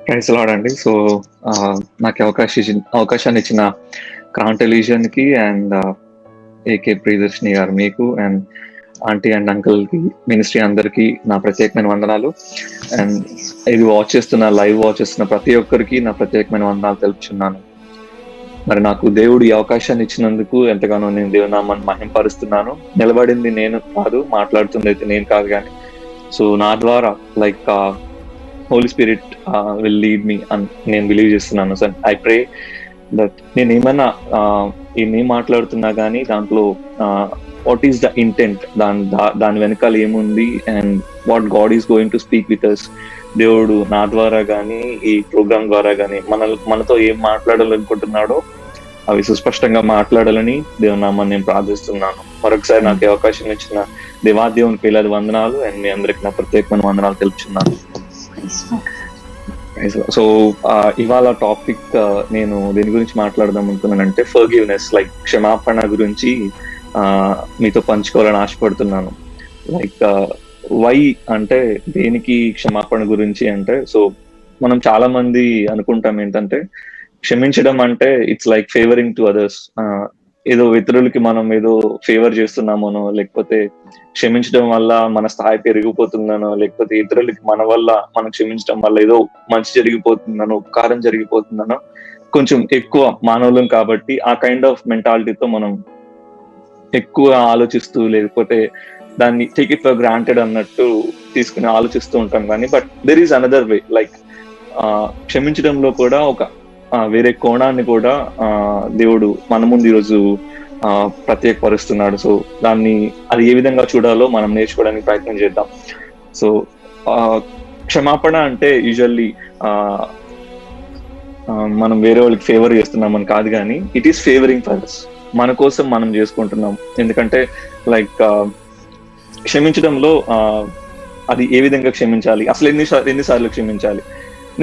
Praise lord అండి. So నాకు అవకాశాన్ని ఇచ్చిన క్రాన్ టెలివిజన్ కి అండ్ ఏకే ప్రియదర్శిని గారు మీకు అండ్ ఆంటీ అండ్ అంకుల్ కి మినిస్ట్రీ అందరికి నా ప్రత్యేకమైన వందనాలు. అండ్ ఇది లైవ్ వాచ్ చేస్తున్న ప్రతి ఒక్కరికి నా ప్రత్యేకమైన వందనాలు తెలుపుచున్నాను. మరి నాకు దేవుడు ఈ అవకాశాన్ని ఇచ్చినందుకు ఎంతగానో నేను దేవునామాన్ని మహింపరుస్తున్నాను. నిలబడింది నేను కాదు, మాట్లాడుతుంది అయితే నేను కాదు, కానీ సో నా ద్వారా like Holy Spirit will lead me అని నేను బిలీవ్ చేస్తున్నాను. సో ఐ ప్రే దట్ నేను ఏమైనా ఏం మాట్లాడుతున్నా కానీ దాంట్లో వాట్ ఈస్ ద ఇంటెంట్, దాని వెనకాల ఏముంది and what God is going to speak with us. దేవుడు నా ద్వారా కానీ ఈ ప్రోగ్రామ్ ద్వారా కానీ మనతో ఏం మాట్లాడాలనుకుంటున్నాడో అవి సుస్పష్టంగా మాట్లాడాలని దేవునామాన్ని నేను ప్రార్థిస్తున్నాను. మరొకసారి నాకు ఈ అవకాశం ఇచ్చిన దేవాదేవునికి వేలాది వందనాలు అండ్ మీ అందరికి నా ప్రత్యేకమైన వందనాలు తెలుపుచున్నాను. సో ఇవాళ టాపిక్ నేను దేని గురించి మాట్లాడదాం అనుకున్నానంటే ఫర్గివ్నెస్, లైక్ క్షమాపణ గురించి మీతో పంచుకోవాలని ఆశపడుతున్నాను. లైక్ వై అంటే దేనికి క్షమాపణ గురించి అంటే, సో మనం చాలా మంది అనుకుంటాం ఏంటంటే క్షమించడం అంటే it's like favouring to others, ఏదో ఇతరులకి మనం ఏదో ఫేవర్ చేస్తున్నామనో, లేకపోతే క్షమించడం వల్ల మన స్థాయి పెరిగిపోతుందనో, లేకపోతే ఇతరులకి మన వల్ల మనం క్షమించడం వల్ల ఏదో మంచి జరిగిపోతుందనో, ఉపకారం జరిగిపోతుందనో, కొంచెం ఎక్కువ మానవులం కాబట్టి ఆ కైండ్ ఆఫ్ మెంటాలిటీతో మనం ఎక్కువ ఆలోచిస్తూ, లేకపోతే దాన్ని టేక్ ఇట్ ఫర్ గ్రాంటెడ్ అన్నట్టు తీసుకుని ఆలోచిస్తూ ఉంటాం. కానీ but there is another way, like క్షమించడంలో కూడా ఒక వేరే కోణాన్ని కూడా దేవుడు మన ముందు ఈరోజు ప్రత్యేకపరుస్తున్నాడు. సో అది ఏ విధంగా చూడాలో మనం నేర్చుకోవడానికి ప్రయత్నం చేద్దాం. సో క్షమాపణ అంటే యూజువల్లీ మనం వేరే వాళ్ళకి ఫేవర్ చేస్తున్నామని కాదు, కానీ it is favouring for us, మన కోసం మనం చేసుకుంటున్నాం. ఎందుకంటే లైక్ క్షమించడంలో అది ఏ విధంగా క్షమించాలి, అసలు ఎన్నిసార్లు క్షమించాలి.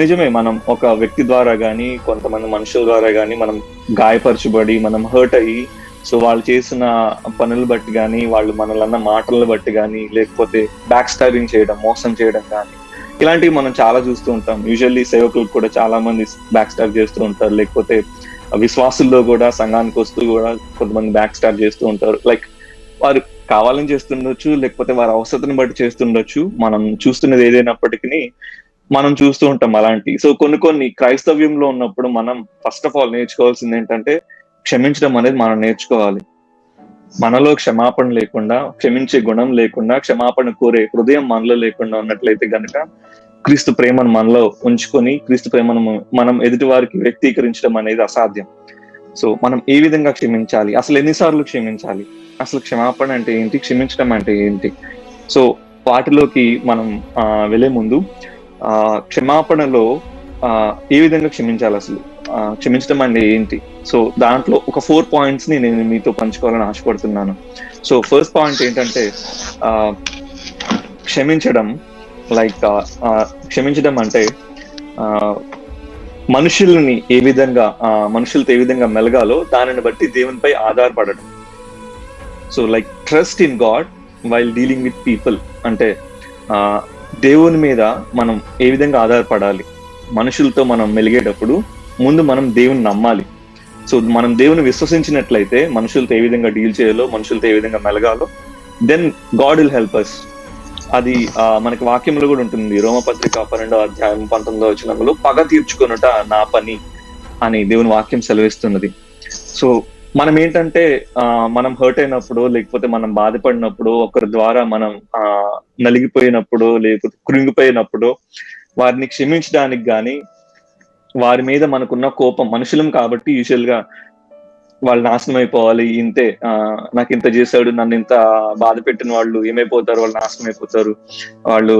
నిజమే, మనం ఒక వ్యక్తి ద్వారా కానీ కొంతమంది మనుషుల ద్వారా కానీ మనం గాయపరచబడి మనం హర్ట్ అయ్యి, సో వాళ్ళు చేసిన పనులు బట్టి కానీ, వాళ్ళు మనల్ని మాటలను బట్టి కానీ, లేకపోతే బ్యాక్ స్టాబింగ్ చేయడం, మోసం చేయడం కానీ, ఇలాంటివి మనం చాలా చూస్తూ ఉంటాం. యూజువల్లీ సేవకులు కూడా చాలా మంది బ్యాక్ స్టాబ్ చేస్తూ ఉంటారు, లేకపోతే విశ్వాసుల్లో కూడా సంఘానికి వస్తూ కూడా కొంతమంది బ్యాక్ స్టాబ్ చేస్తూ ఉంటారు. లైక్ వారు కావాలని చేస్తుండొచ్చు, లేకపోతే వారి అవసరతను బట్టి చేస్తుండొచ్చు. మనం చూస్తున్నది ఏదైనప్పటికీ మనం చూస్తూ ఉంటాం అలాంటి. సో కొన్ని క్రైస్తవ్యంలో ఉన్నప్పుడు మనం ఫస్ట్ ఆఫ్ ఆల్ నేర్చుకోవాల్సింది ఏంటంటే క్షమించడం అనేది మనం నేర్చుకోవాలి. మనలో క్షమాపణ లేకుండా, క్షమించే గుణం లేకుండా, క్షమాపణ కోరే హృదయం మనలో లేకుండా ఉన్నట్లయితే గనక క్రీస్తు ప్రేమను మనలో ఉంచుకొని క్రీస్తు ప్రేమను మనం ఎదుటి వారికి వ్యక్తీకరించడం అనేది అసాధ్యం. సో మనం ఏ విధంగా క్షమించాలి, అసలు ఎన్నిసార్లు క్షమించాలి, అసలు క్షమాపణ అంటే ఏంటి, క్షమించడం అంటే ఏంటి, సో వాటిలోకి మనం వెళ్లే ముందు క్షమాపణలో ఏ విధంగా క్షమించాలి, అసలు క్షమించడం అంటే ఏంటి, సో దాంట్లో ఒక 4 points ని నేను మీతో పంచుకోవాలని ఆశపడుతున్నాను. సో ఫస్ట్ పాయింట్ ఏంటంటే క్షమించడం, లైక్ క్షమించడం అంటే మనుషులతో ఏ విధంగా మెలగాలో దానిని బట్టి దేవునిపై ఆధారపడడం. So like trust in God while dealing with people అంటే దేవుని మీద మనం ఏ విధంగా ఆధారపడాలి. మనుషులతో మనం మెలిగేటప్పుడు ముందు మనం దేవుని నమ్మాలి. సో మనం దేవుని విశ్వసించినట్లయితే మనుషులతో ఏ విధంగా డీల్ చేయాలో, మనుషులతో ఏ విధంగా మెలగాలో, then God will help us. అది మనకి వాక్యంలో కూడా ఉంటుంది. రోమపత్రిక 12వ అధ్యాయం 19వ వచనంలో పగ తీర్చుకొనుట నా పని అని దేవుని వాక్యం సెలవిస్తున్నది. సో మనం ఏంటంటే మనం హర్ట్ అయినప్పుడు, లేకపోతే మనం బాధపడినప్పుడు, ఒకరి ద్వారా మనం నలిగిపోయినప్పుడు, లేకపోతే కృంగిపోయినప్పుడు వారిని క్షమించడానికి కానీ, వారి మీద మనకున్న కోపం, మనుషులం కాబట్టి యూజువల్ గా వాళ్ళు నాశనం అయిపోవాలి, ఇంతే, నాకు ఇంత చేశాడు, నన్ను ఇంత బాధ పెట్టిన వాళ్ళు ఏమైపోతారు, వాళ్ళు నాశనం అయిపోతారు, వాళ్ళు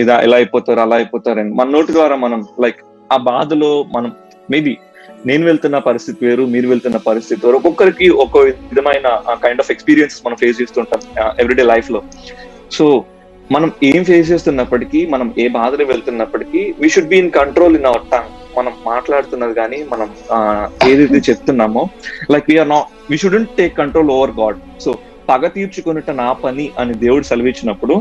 ఇలా అయిపోతారు, అలా అయిపోతారు అని మన నోటి ద్వారా మనం లైక్ ఆ బాధలో మనం మేబీ నేను వెళ్తున్న పరిస్థితి వేరు, మీరు వెళ్తున్న పరిస్థితి వేరు, ఒక్కొక్కరికి ఒక్కో విధమైన కైండ్ ఆఫ్ ఎక్స్పీరియన్సెస్ మనం ఫేస్ చేస్తుంటాం ఎవ్రీడే లైఫ్ లో. సో మనం ఏం ఫేస్ చేస్తున్నప్పటికీ, మనం ఏ బాధలో వెళ్తున్నప్పటికీ we should be in control in our tongue. మనం మాట్లాడుతున్నది కానీ, మనం ఏదైతే చెప్తున్నామో, like we shouldn't take control over God. So పగ తీర్చుకొనుట నా పని అని దేవుడు సెలవిచ్చినప్పుడు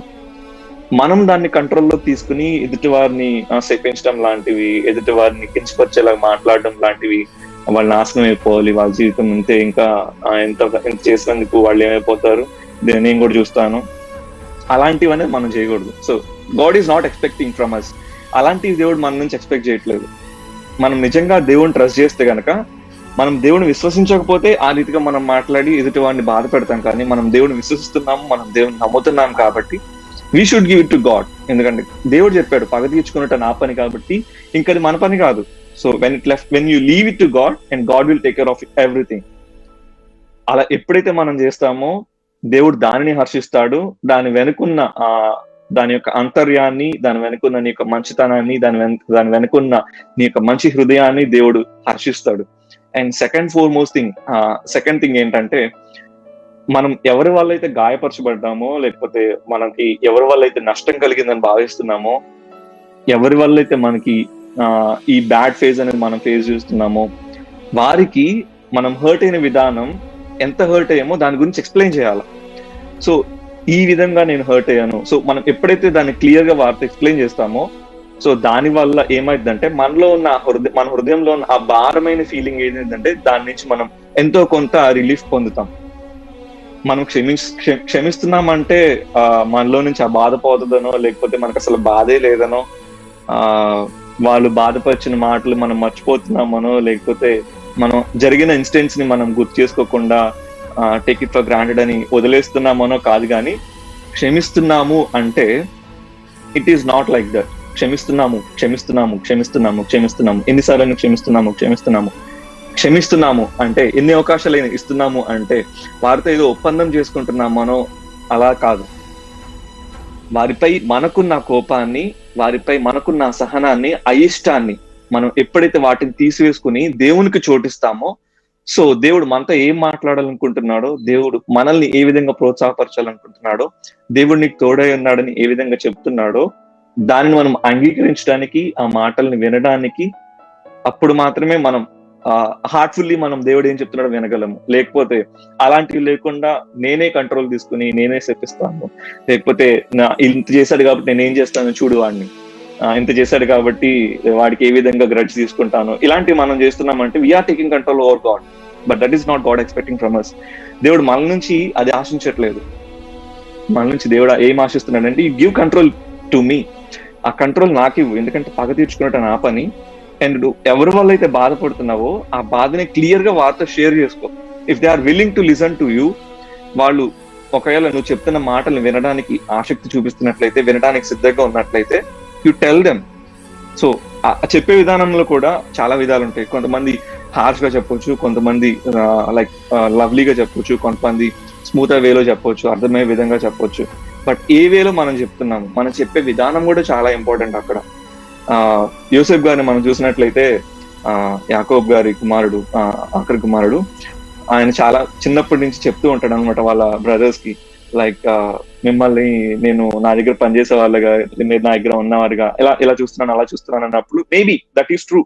మనం దాన్ని కంట్రోల్లో తీసుకుని ఎదుటి వారిని శపించడం లాంటివి, ఎదుటి వారిని కించపరిచేలా మాట్లాడడం లాంటివి, వాళ్ళు నాశనం అయిపోవాలి, వాళ్ళ జీవితం అంతే, ఇంకా ఎంత ఎంత చేసినందుకు వాళ్ళు ఏమైపోతారు, నేను కూడా చూస్తాను, అలాంటివన్నీ మనం చేయకూడదు. So God is not expecting from us. అలాంటివి దేవుడు మన నుంచి ఎక్స్పెక్ట్ చేయట్లేదు. మనం నిజంగా దేవుడిని ట్రస్ట్ చేస్తే గనక, మనం దేవుని విశ్వసించకపోతే ఆ రీతిగా మనం మాట్లాడి ఎదుటి వాడిని బాధ పెడతాం. కానీ మనం దేవుని విశ్వసిస్తున్నాము, మనం దేవుని నమ్ముతున్నాం కాబట్టి we should give it to God. ఎందుకంటే దేవుడు చెప్పాడు, పగ తీర్చుకున్నట్టు నా పని కాబట్టి ఇంకది మన పని కాదు. So when you leave it to God and God will take care of everything. అలా ఎప్పుడైతే మనం చేస్తామో దేవుడు దానిని హర్షిస్తాడు. దాని వెనుకున్న దాని యొక్క అంతర్యాన్ని, దాని వెనుకున్న నీ యొక్క మంచితనాన్ని, దాని వెనుకున్న నీ యొక్క మంచి హృదయాన్ని దేవుడు హర్షిస్తాడు. అండ్ సెకండ్ థింగ్ ఏంటంటే, మనం ఎవరి వల్ల అయితే గాయపరచబడ్డామో, లేకపోతే మనకి ఎవరి వల్ల అయితే నష్టం కలిగిందని భావిస్తున్నామో, ఎవరి వల్ల అయితే మనకి ఈ బ్యాడ్ ఫేజ్ అనేది మనం ఫేస్ చేస్తున్నామో, వారికి మనం హర్ట్ అయిన విధానం, ఎంత హర్ట్ అయ్యామో దాని గురించి ఎక్స్ప్లెయిన్ చేయాలి. సో ఈ విధంగా నేను హర్ట్ అయ్యాను. సో మనం ఎప్పుడైతే దాన్ని క్లియర్ గా వారితో ఎక్స్ప్లెయిన్ చేస్తామో, సో దాని వల్ల ఏమైందంటే మనలో ఉన్న మన హృదయంలో ఉన్న ఆ భారమైన ఫీలింగ్ ఏంటంటే దాని నుంచి మనం ఎంతో కొంత రిలీఫ్ పొందుతాం. మనం క్షమిస్తున్నామంటే మనలో నుంచి ఆ బాధ పోతుందనో, లేకపోతే మనకు అసలు బాధే లేదనో, వాళ్ళు బాధపరిచిన మాటలు మనం మర్చిపోతున్నామనో, లేకపోతే మనం జరిగిన ఇన్సిడెంట్స్ ని మనం గుర్తు చేసుకోకుండా టేక్ ఇట్ ఫర్ గ్రాంటెడ్ అని వదిలేస్తున్నామనో కాదు. కానీ క్షమిస్తున్నాము అంటే it is not like that. క్షమిస్తున్నాము క్షమిస్తున్నాము క్షమిస్తున్నాము క్షమిస్తున్నాము ఎన్నిసార్లు క్షమిస్తున్నాము అంటే ఎన్ని అవకాశాలు ఇస్తున్నాము అంటే వారితో ఏదో ఒప్పందం చేసుకుంటున్నామనో అలా కాదు. వారిపై మనకున్న కోపాన్ని, వారిపై మనకున్న సహనాన్ని, అయిష్టాన్ని మనం ఎప్పుడైతే వాటిని తీసివేసుకుని దేవునికి చోటిస్తామో, సో దేవుడు మనతో ఏం మాట్లాడాలనుకుంటున్నాడో, దేవుడు మనల్ని ఏ విధంగా ప్రోత్సాహపరచాలనుకుంటున్నాడో, దేవుడు నీకు తోడై ఉన్నాడని ఏ విధంగా చెప్తున్నాడో, దానిని మనం అంగీకరించడానికి, ఆ మాటల్ని వినడానికి, అప్పుడు మాత్రమే మనం హార్ట్ఫుల్లీ మనం దేవుడు ఏం చెప్తున్నాడో వినగలము. లేకపోతే అలాంటివి లేకుండా నేనే కంట్రోల్ తీసుకుని నేనే శపిస్తాను, లేకపోతే ఇంత చేశాడు కాబట్టి నేను ఏం చేస్తాను చూడు వాడిని, ఇంత చేశాడు కాబట్టి వాడికి ఏ విధంగా గ్రడ్జ్ తీసుకుంటాను, ఇలాంటివి మనం చేస్తున్నామంటే we're taking control over God. But that is not God expecting from us. దేవుడు మన నుంచి అది ఆశించట్లేదు. మన నుంచి దేవుడు ఏం ఆశిస్తున్నాడంటే, you give control to me. ఆ కంట్రోల్ నాకు ఇవ్వు, ఎందుకంటే పగ తీర్చుకున్నట్టు నా పని. అండ్ ఎవరి వల్ల అయితే బాధపడుతున్నావో ఆ బాధని క్లియర్ గా వారితో షేర్ చేసుకో. If they are willing to listen to you, వాళ్ళు ఒకవేళ నువ్వు చెప్తున్న మాటలు వినడానికి ఆసక్తి చూపిస్తున్నట్లయితే, వినడానికి సిద్ధంగా ఉన్నట్లయితే, యు టెల్ దెమ్. సో చెప్పే విధానంలో కూడా చాలా విధాలు ఉంటాయి. కొంతమంది హార్ష్ గా చెప్పొచ్చు, కొంతమంది లైక్ లవ్లీగా చెప్పొచ్చు, కొంతమంది స్మూత్ వేలో చెప్పొచ్చు, అర్థమయ్యే విధంగా చెప్పొచ్చు. బట్ ఏ వేలో మనం చెప్తున్నాము, మనం చెప్పే విధానం కూడా చాలా ఇంపార్టెంట్. అక్కడ యోసేఫ్ గారిని మనం చూసినట్లయితే, యాకోబ్ గారి కుమారుడు, ఆఖరి కుమారుడు, ఆయన చాలా చిన్నప్పటి నుంచి చెప్తూ ఉంటాడు అనమాట వాళ్ళ బ్రదర్స్ కి, లైక్ మిమ్మల్ని నేను నా దగ్గర పనిచేసే వాళ్ళగా, మీరు నా దగ్గర ఉన్నవారుగా ఇలా చూస్తున్నాను, అలా చూస్తున్నాను అన్నప్పుడు maybe that is true,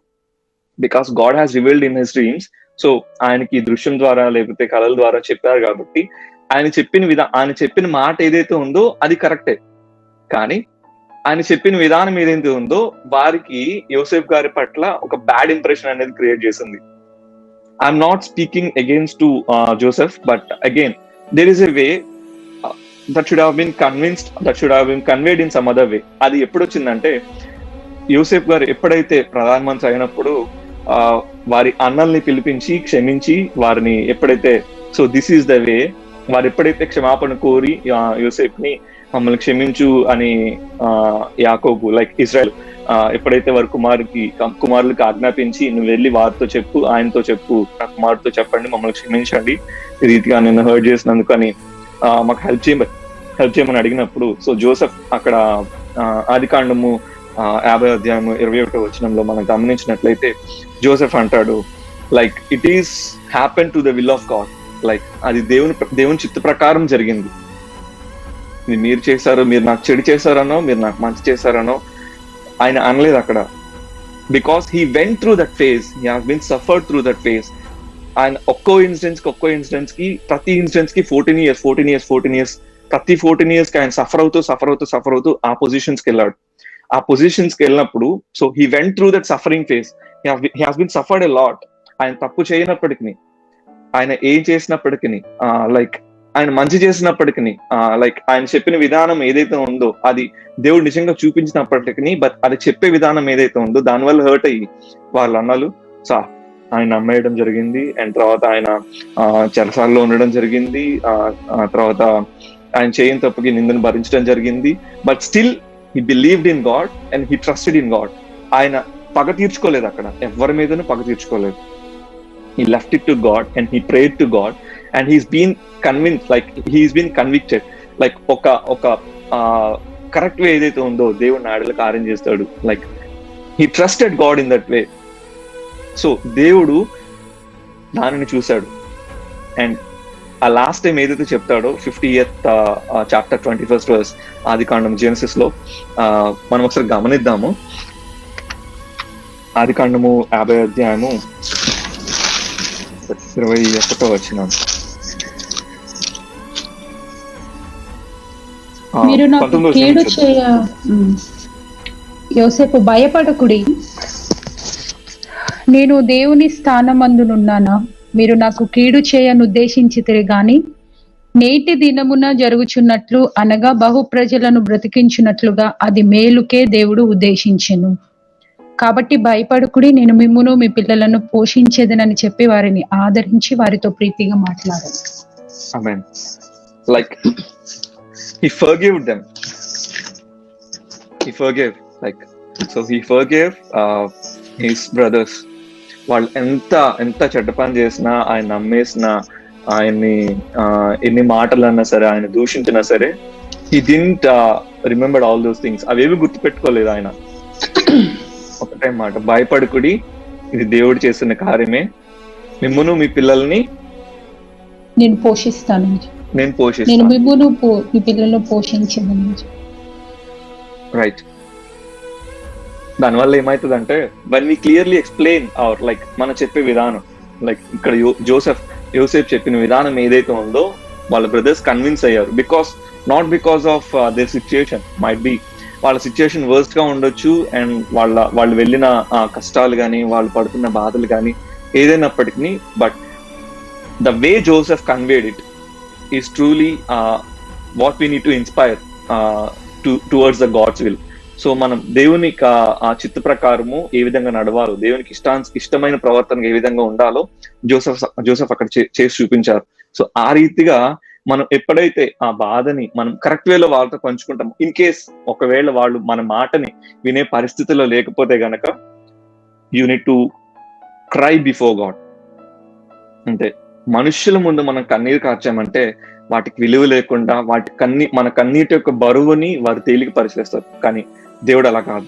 because God has revealed in his dreams. So ఆయనకి దృశ్యం ద్వారా లేకపోతే కళల ద్వారా చెప్పారు కాబట్టి ఆయన చెప్పిన మాట ఏదైతే ఉందో అది కరెక్టే. కానీ ఆయన చెప్పిన విధానం ఏదైతే ఉందో వారికి యోసేఫ్ గారి పట్ల ఒక బ్యాడ్ ఇంప్రెషన్ అనేది క్రియేట్ చేసింది. I'm not speaking against to Joseph, but again there is a way that should have been conveyed in some other way. అది ఎప్పుడు వచ్చిందంటే, యోసేఫ్ గారు ఎప్పుడైతే ప్రధానమంత్రి అయినప్పుడు వారి అన్నల్ని పిలిపించి క్షమించి వారిని ఎప్పుడైతే, so this is the way, వారు ఎప్పుడైతే క్షమాపణ కోరి యోసేఫ్ ని మమ్మల్ని క్షమించు అని యాకోబు లైక్ ఇజ్రాయెల్ ఎప్పుడైతే వారి కుమారులకి ఆజ్ఞాపించి, నువ్వు వెళ్ళి వారితో చెప్పు, ఆయనతో చెప్పు, నా కుమారుతో చెప్పండి, మమ్మల్ని క్షమించండి ఈ రీతిగా నిన్ను హర్ట్ చేసినందుకు అని మాకు హెల్ప్ చేయమని అడిగినప్పుడు, సో జోసెఫ్ అక్కడ ఆదికాండము 50 అధ్యాయము 21 వచనంలో మనం గమనించినట్లయితే జోసెఫ్ అంటాడు, like it is happen to the will of God, like అది దేవుని చిత్త ప్రకారం జరిగింది. ఇది మీరు చేశారు, మీరు నాకు చెడు చేశారనో, మీరు నాకు మంచి చేశారనో ఆయన అనలేదు అక్కడ. Because he went through that phase, he has been suffered through that phase. ఆయన ఒక్కో ఇన్సిడెంట్స్ కి ప్రతి ఇన్సిడెంట్స్ కి 14 years ప్రతి 14 years కి ఆయన సఫర్ అవుతూ ఆ పొజిషన్స్ కి వెళ్ళాడు. ఆ పొజిషన్స్ కి వెళ్ళినప్పుడు so he went through that suffering phase. He has been suffered a lot. ఆయన తప్పు చేయనప్పటికీ, ఆయన ఏం చేసినప్పటికీ, లైక్ ఆయన మంచి చేసినప్పటికీ, లైక్ ఆయన చెప్పిన విధానం ఏదైతే ఉందో అది దేవుడు నిజంగా చూపించినప్పటికీ, బట్ అది చెప్పే విధానం ఏదైతే ఉందో దానివల్ల హర్ట్ అయ్యి వాళ్ళ అన్నలు ఆయన నమ్మేయడం జరిగింది. అండ్ తర్వాత ఆయన చెరసాల్లో ఉండడం జరిగింది. తర్వాత ఆయన చేయని తప్పుకి నిందను భరించడం జరిగింది. But still he believed in God and he trusted in God. ఆయన పగ తీర్చుకోలేదు, అక్కడ ఎవరి మీదనూ పగ తీర్చుకోలేదు. He left it to God and he prayed to God and he's been convinced, like he's been convicted, like ఒక కరెక్ట్ వే ఏదైతే ఉందో దేవుడు నాడలు కార్యం చేస్తాడు. Like he trusted God in that way. So దేవుడు దానిని చూశాడు. అండ్ ఆ లాస్ట్ టైం ఏదైతే చెప్తాడో 50th చాప్టర్ 21st verse ఆదికాండం జెనసిస్ లో మనం ఒకసారి గమనిద్దాము. ఆదికాండము 50వ అధ్యాయము 21వ వచనం. మీరు నాకు కీడు చేయ యోసేపు భయపడకుడి, నేను దేవుని స్థానమందునున్నానా? మీరు నాకు కీడు చేయనుద్దేశించితిరి గాని నేటి దినమున జరుగుచున్నట్లు అనగా బహు ప్రజలను బ్రతికించున్నట్లుగా అది మేలుకే దేవుడు ఉద్దేశించెను. కాబట్టి భయపడకుడి, నేను మిమ్మును మీ పిల్లలను పోషించేదనని చెప్పి వారిని ఆదరించి వారితో ప్రీతిగా మాట్లాడాను. Amen. Like he forgave them. He forgave, like so he forgave his brothers. వాళ్ళు ఎంత చెడ్డ పని చేసినా, ఆయన నమ్మేసినా, ఆయన్ని ఎన్ని మాటలు అన్నా సరే, ఆయన దూషించినా సరే, he didn't remember all those things. అవేవి గుర్తుపెట్టుకోలేదు ఆయన. ఒకటే మాట, భయపడుకుడి, ఇది దేవుడు చేస్తున్న కార్యమే, మిమ్మును మీ పిల్లల్ని నేను పోషిస్తాను, నేను మిమ్మును మీ పిల్లలను పోషించను. రైట్. దానివల్ల ఏమవుతుందంటే when we clearly explain our, like మనం చెప్పే విధానం, లైక్ ఇక్కడ యోసేఫ్ చెప్పిన విధానం ఏదైతే ఉందో వాళ్ళ బ్రదర్స్ కన్విన్స్ అయ్యారు. Not because of their situation, might be వాళ్ళ సిచ్యుయేషన్ వర్స్ట్ గా ఉండొచ్చు, అండ్ వాళ్ళు వెళ్ళిన కష్టాలు కానీ, వాళ్ళు పడుతున్న బాధలు కానీ ఏదైనప్పటికీ, but the way Joseph conveyed it is truly what we need to inspire towards the God's will. So మనం దేవుని ఆ చిత్త ప్రకారము ఏ విధంగా నడవాలో, దేవునికి ఇష్టమైన ప్రవర్తన ఏ విధంగా ఉండాలో జోసెఫ్ అక్కడ చేసి చూపించారు. సో ఆ రీతిగా మనం ఎప్పుడైతే ఆ బాధని మనం కరెక్ట్ వేలో వాళ్ళతో పంచుకుంటాం, ఇన్ కేస్ ఒకవేళ వాళ్ళు మన మాటని వినే పరిస్థితిలో లేకపోతే గనక, you need to cry before God. అంటే మనుషుల ముందు మనం కన్నీరు కార్చామంటే వాటికి విలువ లేకుండా, మన కన్నీటి యొక్క బరువుని వారు తేలిక పరిచేస్తారు. కానీ దేవుడు అలా కాదు.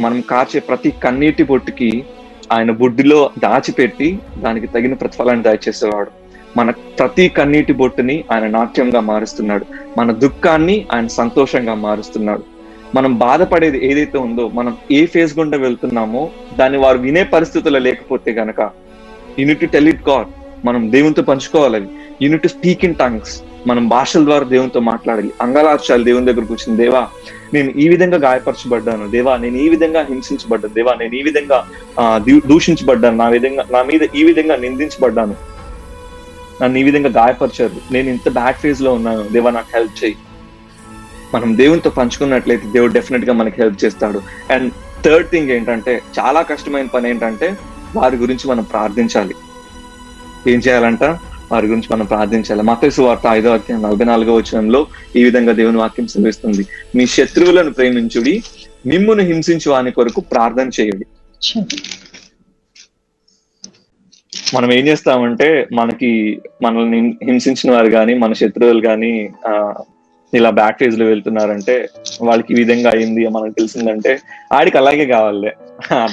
మనం కార్చే ప్రతి కన్నీటి బొట్టుకి ఆయన బుడ్డిలో దాచిపెట్టి దానికి తగిన ప్రతిఫలాన్ని దయచేసేవాడు. మన ప్రతి కన్నీటి బొట్టుని ఆయన నాట్యంగా మారుస్తున్నాడు. మన దుఃఖాన్ని ఆయన సంతోషంగా మారుస్తున్నాడు. మనం బాధపడేది ఏదైతే ఉందో, మనం ఏ ఫేజ్ గుండా వెళ్తున్నామో దాన్ని వారు వినే పరిస్థితుల్లో లేకపోతే గనక, you need to tell it God. మనం దేవునితో పంచుకోవాలి అవి. You need to speak in tongues. మనం భాషల ద్వారా దేవునితో మాట్లాడాలి, అంగలార్చాలి దేవుని దగ్గర కూర్చుని, దేవా నేను ఈ విధంగా గాయపరచబడ్డాను, దేవా నేను ఈ విధంగా హింసించబడ్డాను, దేవా నేను ఈ విధంగా దూషించబడ్డాను, నా మీద ఈ విధంగా నిందించబడ్డాను, నన్ను ఈ విధంగా గాయపరిచారు, నేను ఇంత బ్యాడ్ ఫేజ్ లో ఉన్నాను, దేవా నాకు హెల్ప్ చేయి. మనం దేవునితో పంచుకున్నట్లయితే దేవుడు డెఫినెట్ గా మనకి హెల్ప్ చేస్తాడు. అండ్ థర్డ్ థింగ్ ఏంటంటే, చాలా కష్టమైన పని ఏంటంటే వారి గురించి మనం ప్రార్థించాలి. ఏం చేయాలంట? వారి గురించి మనం ప్రార్థించాలి. మత్తయి సువార్త 5వ అధ్యాయం 44వ వచనంలో ఈ విధంగా దేవుని వాక్యం సెలవిస్తుంది, మీ శత్రువులను ప్రేమించుడి, మిమ్మును హింసించు వాని కొరకు ప్రార్థన చేయుడి. మనం ఏం చేస్తామంటే, మనల్ని హింసించిన వారు కానీ, మన శత్రువులు కానీ ఇలా బ్యాక్ ఫేజ్ లో వెళ్తున్నారంటే, వాళ్ళకి ఈ విధంగా అయింది మనకు తెలిసిందంటే, ఆడికి అలాగే కావాలే,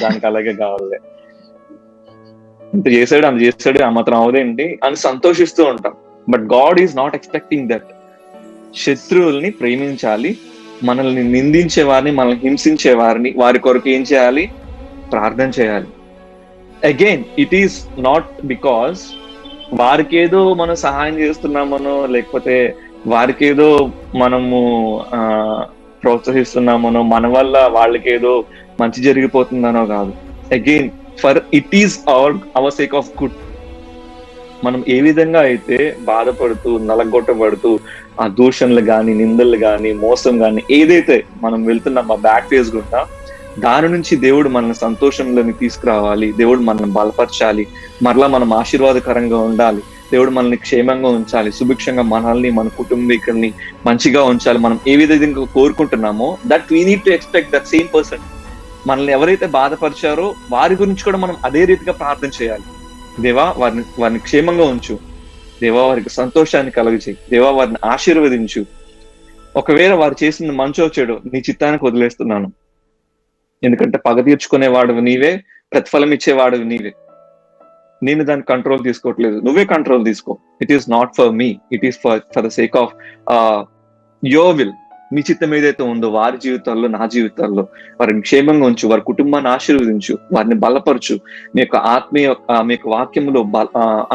దానికి అలాగే కావాలే, ఇంత చేశాడు అంత చేశాడు ఆ మాత్రం అవదేంటి అని సంతోషిస్తూ ఉంటాం. But God is not expecting that. శత్రువుల్ని ప్రేమించాలి, మనల్ని నిందించే వారిని, మనల్ని హింసించే వారిని, వారి కొరకు ఏం చేయాలి? ప్రార్థన చేయాలి. Again it is not because వారికి ఏదో మనం సహాయం చేస్తున్నామనో, లేకపోతే వారికి ఏదో మనము ఆ ప్రోత్సహిస్తున్నామనో, మన వల్ల వాళ్ళకి ఏదో మంచి జరిగిపోతుందనో కాదు. Again for it is our sake of good. మనం ఏ విధంగా అయితే బాధపడుతూ నలగొట్టబడుతూ ఆ దూషణలు గాని, నిందలు గాని, మోసం గాని ఏదైతే మనం వెళ్తున్నాం ఆ బ్యాక్ ఫేజ్ గుండా, దాని నుంచి దేవుడు మనల్ని సంతోషంలోని తీసుకురావాలి, దేవుడు మనల్ని బలపరచాలి, మరలా మనం ఆశీర్వాదకరంగా ఉండాలి, దేవుడు మనల్ని క్షేమంగా ఉంచాలి, సుభిక్షంగా మనల్ని మన కుటుంబీకుల్ని మంచిగా ఉంచాలి, మనం ఏ విధంగా కోరుకుంటున్నామో that we need to expect that same person. మనల్ని ఎవరైతే బాధపరిచారో వారి గురించి కూడా మనం అదే రీతిగా ప్రార్థన చేయాలి. దేవా వారిని క్షేమంగా ఉంచు, దేవా వారికి సంతోషాన్ని కలుగజేయి, దేవా వారిని ఆశీర్వదించు. ఒకవేళ వారు చేసిన మంచో చెడు నీ చిత్తానికి వదిలేస్తున్నాను, ఎందుకంటే పగ తీర్చుకునేవాడు నీవే, ప్రతిఫలం ఇచ్చేవాడు నీవే. నేను దాన్ని కంట్రోల్ తీసుకోవట్లేదు, నువ్వే కంట్రోల్ తీసుకో. It is not for me, it is for the sake of your will. మీ చిత్తం ఏదైతే ఉందో వారి జీవితాల్లో, నా జీవితాల్లో వారిని క్షేమంగా ఉంచు, వారి కుటుంబాన్ని ఆశీర్వదించు, వారిని బలపరచు, మీ యొక్క ఆత్మీయ మీ యొక్క వాక్యంలో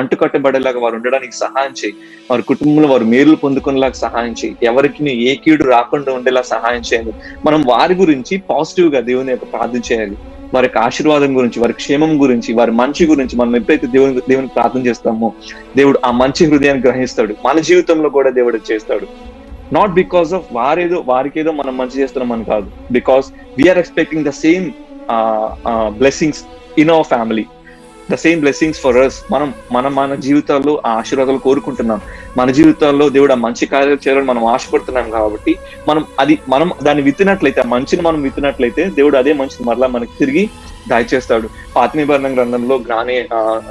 అంటుకట్టబడేలాగా వారు ఉండడానికి సహాయం చేయి, వారి కుటుంబంలో వారు మేలు పొందుకునేలాగా సహాయం చేయి, ఎవరికి ఏ కీడు రాకుండా ఉండేలా సహాయం చేయండి. మనం వారి గురించి పాజిటివ్ గా దేవుని యొక్క ప్రార్థన చేయాలి, వారి యొక్క ఆశీర్వాదం గురించి, వారి క్షేమం గురించి, వారి మంచి గురించి మనం ఎప్పుడైతే దేవుని ప్రార్థన చేస్తామో దేవుడు ఆ మంచి హృదయాన్ని గ్రహిస్తాడు, మన జీవితంలో కూడా దేవుడు చేస్తాడు. నాట్ బికాస్ ఆఫ్ వారికేదో మనం మంచి చేస్తున్నామని కాదు, because we're expecting the same blessings in our family, the same blessings for us. మన జీవితాల్లో ఆ ఆశీర్వాదాలు కోరుకుంటున్నాం, మన జీవితాల్లో దేవుడు ఆ మంచి కార్యాలు చేయాలని మనం ఆశపడుతున్నాం. కాబట్టి మనం దాన్ని విత్తినట్లయితే, ఆ మంచిని మనం విత్తినట్లయితే దేవుడు అదే మంచిని మరలా మనకి తిరిగి దయచేస్తాడు. పాత నిబంధన గ్రంథంలో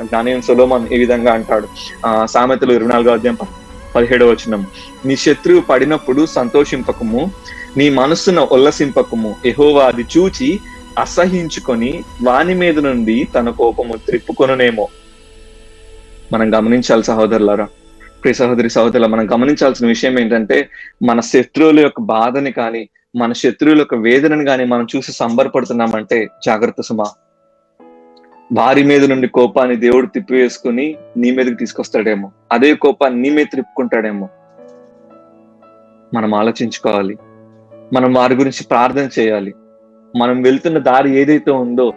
జ్ఞాని సొలొమోను ఈ విధంగా అంటాడు, సామెతలు 24:17 నీ శత్రువు పడినప్పుడు సంతోషింపకము, నీ మనస్సును ఉల్లసింపకము, యెహోవా అది చూచి అసహించుకొని వాని మీద నుండి తన కోపము త్రిప్పుకొనునేమో. మనం గమనించాలి సహోదరులారా, ప్రియ సహోదరుల, మనం గమనించాల్సిన విషయం ఏంటంటే, మన శత్రువుల యొక్క బాధని కానీ, మన శత్రువుల యొక్క వేదనని కానీ మనం చూసి సంబరపడుతున్నామంటే జాగ్రత్త సుమా. వారి మీద నుండి కోపాన్ని దేవుడు తిప్పివేసుకుని నీ మీదకి తీసుకొస్తాడేమో, అదే కోపాన్ని నీ మీద తిప్పుకుంటాడేమో. మనం ఆలోచించుకోవాలి, మనం వారి గురించి ప్రార్థన చేయాలి. మనం వెళ్తున్న దారి ఏదైతే ఉందో,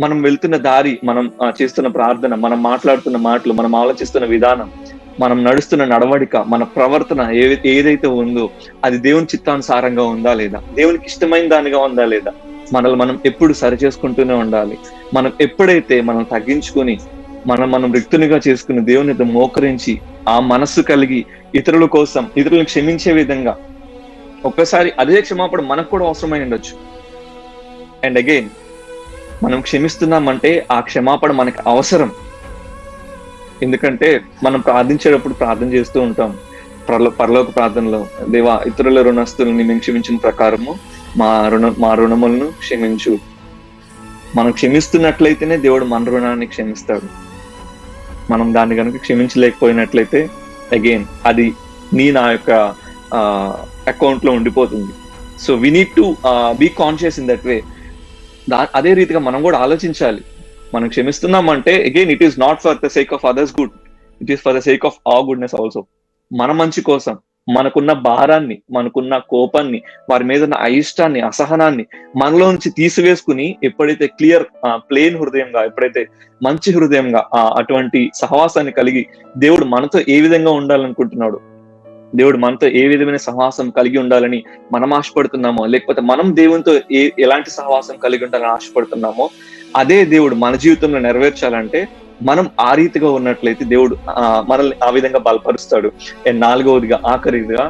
మనం వెళ్తున్న దారి, మనం చేస్తున్న ప్రార్థన, మనం మాట్లాడుతున్న మాటలు, మనం ఆలోచిస్తున్న విధానం, మనం నడుస్తున్న నడవడిక, మన ప్రవర్తన ఏదైతే ఉందో అది దేవుని చిత్తానుసారంగా ఉందా లేదా, దేవునికి ఇష్టమైన దానిగా ఉందా లేదా, మనల్ని మనం ఎప్పుడు సరి చేసుకుంటూనే ఉండాలి. మనం ఎప్పుడైతే మనం తగ్గించుకొని మనం రిక్తునిగా చేసుకుని దేవుని మోకరించి ఆ మనస్సు కలిగి ఇతరుల కోసం, ఇతరులను క్షమించే విధంగా, ఒక్కసారి అదే క్షమాపణ మనకు కూడా అవసరమై ఉండొచ్చు. అండ్ అగైన్ మనం క్షమిస్తున్నామంటే ఆ క్షమాపణ మనకు అవసరం. ఎందుకంటే మనం ప్రార్థించేటప్పుడు ప్రార్థన చేస్తూ ఉంటాం, పరలోక ప్రార్థనలో, దేవా ఇతరుల రుణస్తుల్ని మేము క్షమించిన ప్రకారము మా రుణములను క్షమించు. మనం క్షమిస్తున్నట్లయితేనే దేవుడు మన రుణాన్ని క్షమిస్తాడు. మనం దాన్ని కనుక క్షమించలేకపోయినట్లయితే అగైన్ అది నా యొక్క అకౌంట్ లో ఉండిపోతుంది. So we need to be conscious in that way. అదే రీతిగా మనం కూడా ఆలోచించాలి. మనం క్షమిస్తున్నామంటే again it is not for the sake of others good, it is for the sake of our goodness also. మన మంచి కోసం, మనకున్న భారాన్ని, మనకున్న కోపాన్ని, వారి మీద ఉన్న అయిష్టాన్ని, అసహనాన్ని మనలో నుంచి తీసివేసుకుని ఎప్పుడైతే ప్లేన్ హృదయంగా, ఎప్పుడైతే మంచి హృదయంగా అటువంటి సహవాసాన్ని కలిగి దేవుడు మనతో ఏ విధంగా ఉండాలనుకుంటున్నాడు, దేవుడు మనతో ఏ విధమైన సహవాసం కలిగి ఉండాలని మనం ఆశపడుతున్నామో, లేకపోతే మనం దేవునితో ఎలాంటి సహవాసం కలిగి ఉండాలని ఆశపడుతున్నామో అదే దేవుడు మన జీవితంలో నెరవేర్చాలంటే మనం ఆ రీతిగా ఉన్నట్లయితే దేవుడు మనల్ని ఆ విధంగా బలపరుస్తాడు. అండ్ నాలుగవదిగా, ఆఖరిగా,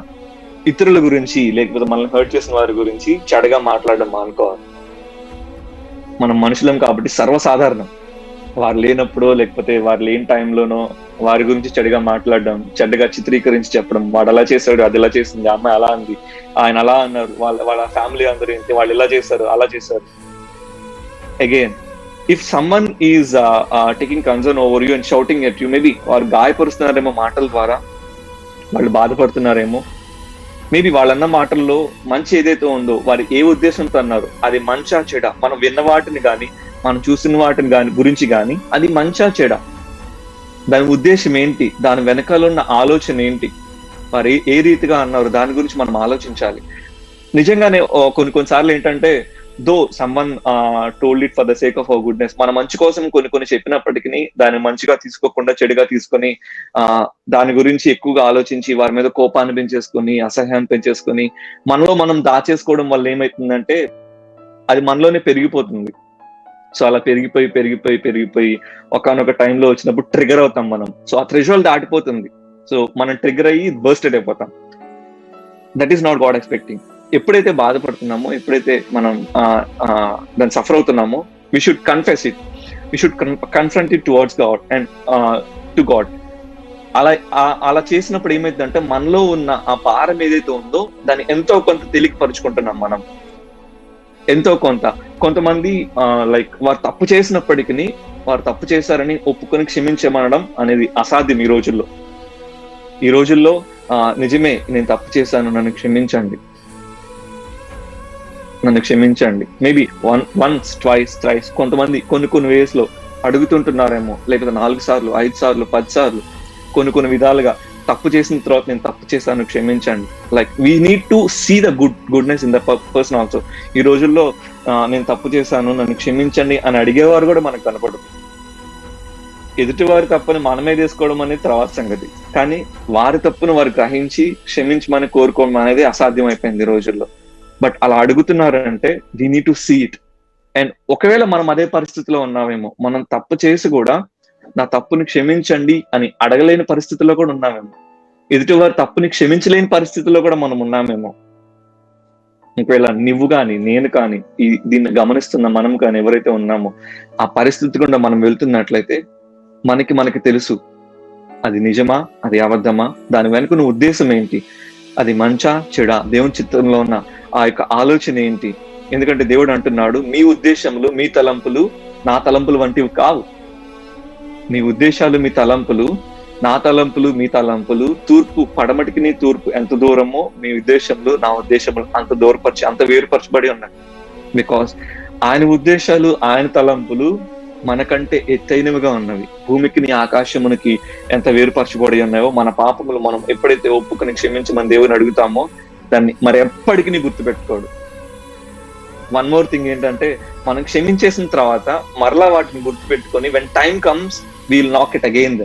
ఇతరుల గురించి లేకపోతే మనల్ని హర్ట్ చేసిన వారి గురించి చెడగా మాట్లాడడం మానుకోవాలి. మనం మనుషులం కాబట్టి సర్వసాధారణం, వారు లేనప్పుడో లేకపోతే వారు లేని టైంలోనో వారి గురించి చెడుగా మాట్లాడడం, చెడ్డగా చిత్రీకరించి చెప్పడం, వాడు అలా చేశాడు, అది ఇలా చేసింది, అమ్మాయి అలా అంది, ఆయన అలా అన్నారు, వాళ్ళ ఫ్యామిలీ అందరూ ఏంటి, వాళ్ళు ఇలా చేశారు, అలా చేశారు. Again if someone is taking concern over you and shouting at you, maybe వారు గాయపరుస్తున్నారేమో మాటల ద్వారా, వాళ్ళు బాధపడుతున్నారేమో, మేబీ వాళ్ళన్న మాటల్లో మంచి ఏదైతే ఉందో వారు ఏ ఉద్దేశంతో అన్నారు, అది మంచా చెడ, మనం విన్న వాటిని కానీ మనం చూసిన వాటిని కానీ గురించి కానీ అది మంచా చెడ, దాని ఉద్దేశం ఏంటి, దాని వెనకాల ఉన్న ఆలోచన ఏంటి, వారు ఏ రీతిగా అన్నారు దాని గురించి మనం ఆలోచించాలి. నిజంగానే కొన్నిసార్లు ఏంటంటే though someone told it for the sake of our goodness, మన మంచి కోసం కొన్ని చెప్పినప్పటికీ దాన్ని మంచిగా తీసుకోకుండా చెడుగా తీసుకొని దాని గురించి ఎక్కువగా ఆలోచించి వారి మీద కోపాన్ని పెంచేసుకొని అసహ్యాన్ని పెంచేసుకొని మనలో మనం దాచేసుకోవడం వల్ల ఏమైతుందంటే అది మనలోనే పెరిగిపోతుంది. సో అలా పెరిగిపోయి ఒకానొక టైంలో వచ్చినప్పుడు ట్రిగర్ అవుతాం మనం. సో ఆ థ్రెషోల్డ్ దాటిపోతుంది. సో మనం ట్రిగర్ అయ్యి బర్స్టెడ్ అయిపోతాం. That is not God expecting. ఎప్పుడైతే బాధపడుతున్నామో, ఎప్పుడైతే మనం దాన్ని సఫర్ అవుతున్నామో, we should confess it, we should confront it towards God and to God. అలా చేసినప్పుడు ఏమైందంటే మనలో ఉన్న ఆ భారం ఏదైతే ఉందో దాన్ని ఎంతో కొంత తేలికపరుచుకుంటున్నాం మనం. ఎంతో కొంతమంది లైక్ వారు తప్పు చేసినప్పటికీ వారు తప్పు చేశారని ఒప్పుకొని క్షమించమనడం అనేది అసాధ్యం ఈ రోజుల్లో. నిజమే, నేను తప్పు చేశాను, నన్ను క్షమించండి. మేబీ వన్స్ ట్వైస్ థ్రైస్ కొంతమంది కొన్ని వేస్ లో అడుగుతుంటున్నారేమో, లేకపోతే 4 సార్లు 5 సార్లు 10 సార్లు కొన్ని విధాలుగా తప్పు చేసిన తర్వాత నేను తప్పు చేశాను, క్షమించండి. Like we need to see the goodness in the person also. ఈ రోజుల్లో నేను తప్పు చేశాను, నన్ను క్షమించండి అని అడిగేవారు కూడా మనకు కనపడదు. ఎదుటివారి తప్పుని మనమే తీసుకోవడం అనేది తర్వాత సంగతి, కానీ వారి తప్పును వారు గ్రహించి క్షమించమని కోరుకోవడం అనేది అసాధ్యం అయిపోయింది ఈ రోజుల్లో. బట్ అలా అడుగుతున్నారంటే we need to see it. And ఒకవేళ మనం అదే పరిస్థితిలో ఉన్నామేమో, మనం తప్పు చేసి కూడా నా తప్పుని క్షమించండి అని అడగలేని పరిస్థితుల్లో కూడా ఉన్నామేమో, ఎదుటివారి తప్పుని క్షమించలేని పరిస్థితుల్లో కూడా మనం ఉన్నామేమో. ఒకవేళ నువ్వు కానీ నేను కానీ దీన్ని గమనిస్తున్న మనం కానీ ఎవరైతే ఉన్నామో ఆ పరిస్థితి గుండా మనం వెళ్తున్నట్లయితే మనకి తెలుసు అది నిజమా, అది అబద్ధమా, దాని వెనుక ఉద్దేశం ఏంటి, అది మంచా చెడా, దేవుని చిత్తంలో ఉన్న ఆ యొక్క ఆలోచన ఏంటి. ఎందుకంటే దేవుడు అంటున్నాడు, మీ ఉద్దేశములు మీ తలంపులు నా తలంపులు వంటివి కావు. మీ ఉద్దేశాలు మీ తలంపులు, నా తలంపులు మీ తలంపులు, తూర్పు పడమటికి నీ తూర్పు ఎంత దూరమో మీ ఉద్దేశంలో నా ఉద్దేశములు అంత వేరుపరచబడి ఉన్నాయి. బికాస్ ఆయన ఉద్దేశాలు ఆయన తలంపులు మనకంటే ఎత్తైనవిగా ఉన్నవి. భూమికి నీ ఆకాశమునికి ఎంత వేరుపరచబడి ఉన్నాయో, మన పాపములు మనం ఎప్పుడైతే ఒప్పుకొని క్షమించమని దేవుని అడుగుతామో దాన్ని మరి ఎప్పటికీ గుర్తుపెట్టుకోడు. వన్ మోర్ థింగ్ ఏంటంటే, మనం క్షమించేసిన తర్వాత మరలా వాటిని గుర్తుపెట్టుకొని వెన్ టైం కమ్స్ వీల్ నాక్ ఇట్ అగైన్.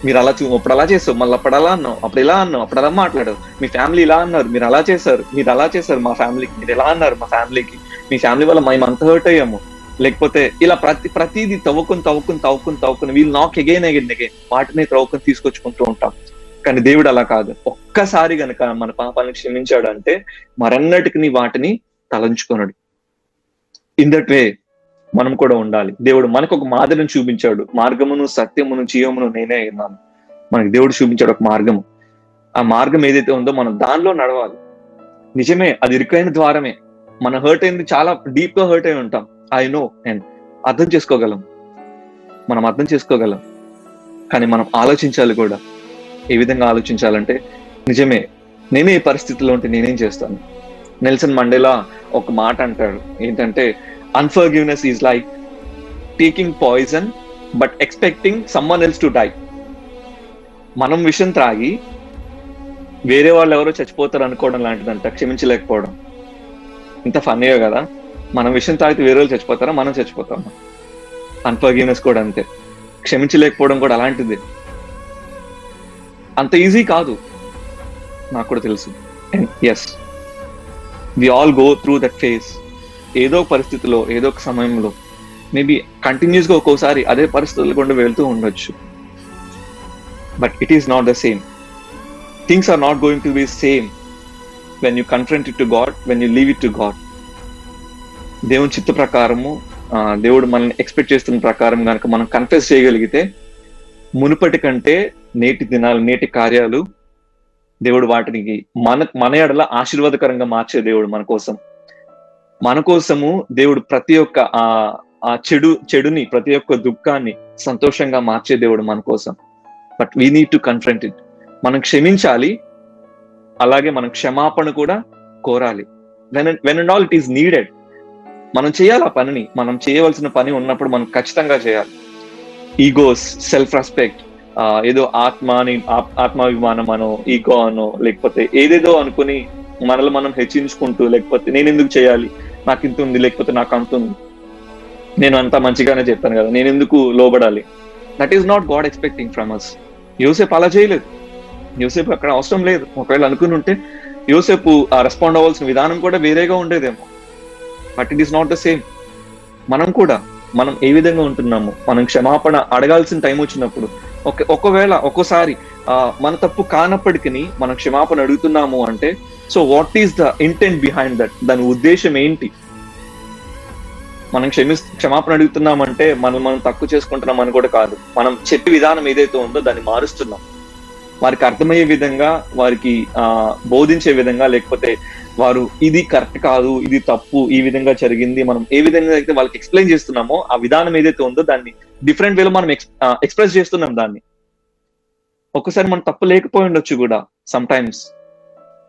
మీరు అప్పుడు అలా చేసావు, మళ్ళీ అప్పుడు అలా అన్నావు, అప్పుడు ఇలా అన్నావు, అప్పుడు అలా మాట్లాడావు, మీ ఫ్యామిలీ ఇలా అన్నారు, మీరు అలా చేశారు మా ఫ్యామిలీకి, మీరు ఎలా అన్నారు మా ఫ్యామిలీకి, మీ ఫ్యామిలీ వల్ల మేము అంత హర్ట్ అయ్యాము, లేకపోతే ఇలా ప్రతిదీ తవ్వుకుని వీల్ నాక్ అగైన్ వాటిని తవ్వుకుని తీసుకొచ్చుకుంటూ ఉంటాం. కానీ దేవుడు అలా కాదు. ఒక్కసారి గనక మన పాపాలను క్షమించాడు అంటే మరెన్నటికి వాటిని తలంచుకొనడు. ఇన్ దట్ వే మనం కూడా ఉండాలి. దేవుడు మనకు ఒక మాదిరిని చూపించాడు. మార్గమును సత్యమును జీవమును నేనే ఉన్నాను. మనకి దేవుడు చూపించాడు ఒక మార్గము. ఆ మార్గం ఏదైతే ఉందో మనం దానిలో నడవాలి. నిజమే, అది ఇరుకైన ద్వారమే. మనం హర్ట్ అయింది, చాలా డీప్ గా హర్ట్ అయి ఉంటాం. ఐ నో, అండ్ అర్థం చేసుకోగలం, కానీ మనం ఆలోచించాలి కూడా. ఏ విధంగా ఆలోచించాలంటే, నిజమే నేనే ఈ పరిస్థితిలో ఉంటే నేనేం చేస్తాను. నెల్సన్ మండేలా ఒక మాట అంటాడు, ఏంటంటే unforgiveness is like taking poison but expecting someone else to die. మనం విషం త్రాగి వేరే వాళ్ళు ఎవరో చచ్చిపోతారు అనుకోవడం లాంటిదంట క్షమించలేకపోవడం. ఇంత ఫన్నీగా కదా. మనం విషయం తాగితే వేరే వాళ్ళు చచ్చిపోతారా, మనం చచ్చిపోతామా? అన్ఫర్గివ్నెస్ కూడా అంతే. క్షమించలేకపోవడం కూడా అలాంటిది. అంత ఈజీ కాదు, నాకు కూడా తెలుసు. And yes, we all go through that phase. ఏదో ఒక పరిస్థితిలో, ఏదో ఒక సమయంలో, మేబీ కంటిన్యూస్ గా ఒక్కోసారి అదే పరిస్థితులు కూడా వెళ్తూ ఉండొచ్చు. But it is not the same. Things are not going to be same when you confront it to God, when you leave it to God. దేవుని చిత్త ప్రకారము, దేవుడు మనల్ని ఎక్స్పెక్ట్ చేస్తున్న ప్రకారం కనుక మనం కన్ఫెస్ చేయగలిగితే మునుపటి కంటే నేటి కార్యాలు దేవుడు వాటిని మన ఎడల ఆశీర్వాదకరంగా మార్చే దేవుడు మన కోసము దేవుడు ప్రతి ఒక్క ఆ చెడుని, ప్రతి ఒక్క దుఃఖాన్ని సంతోషంగా మార్చే దేవుడు మన కోసం. But we need to confront it. మనం క్షమించాలి, అలాగే మనం క్షమాపణ కూడా కోరాలి. When and all it is needed. మనం చేయాలి ఆ పనిని. మనం చేయవలసిన పని ఉన్నప్పుడు మనం ఖచ్చితంగా చేయాలి. ఈగోస్, సెల్ఫ్ రెస్పెక్ట్, ఏదో ఆత్మాభిమానం అనో, ఈగో అనో, లేకపోతే ఏదేదో అనుకుని మనల్ని మనం హెచ్చించుకుంటూ, లేకపోతే నేను ఎందుకు చేయాలి, నాకు ఇంత ఉంది, లేకపోతే నాకు అంత ఉంది, నేను అంతా మంచిగానే చెప్పాను కదా, నేను ఎందుకు లోబడాలి. That is not God expecting from us. యోసేపు అలా చేయలేదు. యోసేపు అక్కడ అవసరం లేదు. ఒకవేళ అనుకుని ఉంటే యోసేపు రెస్పాండ్ అవ్వాల్సిన విధానం కూడా వేరేగా ఉండేదేమో. But it is not the same. మనం ఏ విధంగా ఉంటున్నాము, మనం క్షమాపణ అడగాల్సిన టైం వచ్చినప్పుడు, ఒకవేళ ఒక్కోసారి మన తప్పు కానప్పటికీ మనం క్షమాపణ అడుగుతున్నాము అంటే, so what is the intent behind that? దాని ఉద్దేశం ఏంటి? మనం క్షమాపణ అడుగుతున్నామంటే మనం తక్కువ చేసుకుంటున్నాం అని కూడా కాదు. మనం చెప్పే విధానం ఏదైతే ఉందో దాన్ని మారుస్తున్నాం. వారికి అర్థమయ్యే విధంగా, వారికి బోధించే విధంగా, లేకపోతే వారు ఇది కరెక్ట్ కాదు, ఇది తప్పు, ఈ విధంగా జరిగింది, మనం ఏ విధంగా అయితే వాళ్ళకి ఎక్స్ప్లెయిన్ చేస్తున్నామో ఆ విధానం ఏదైతే ఉందో దాన్ని డిఫరెంట్ వేలో మనం ఎక్స్ప్రెస్ చేస్తున్నాం దాన్ని. ఒక్కసారి మన తప్పు లేకపోయి ఉండొచ్చు కూడా. సమ్ టైమ్స్,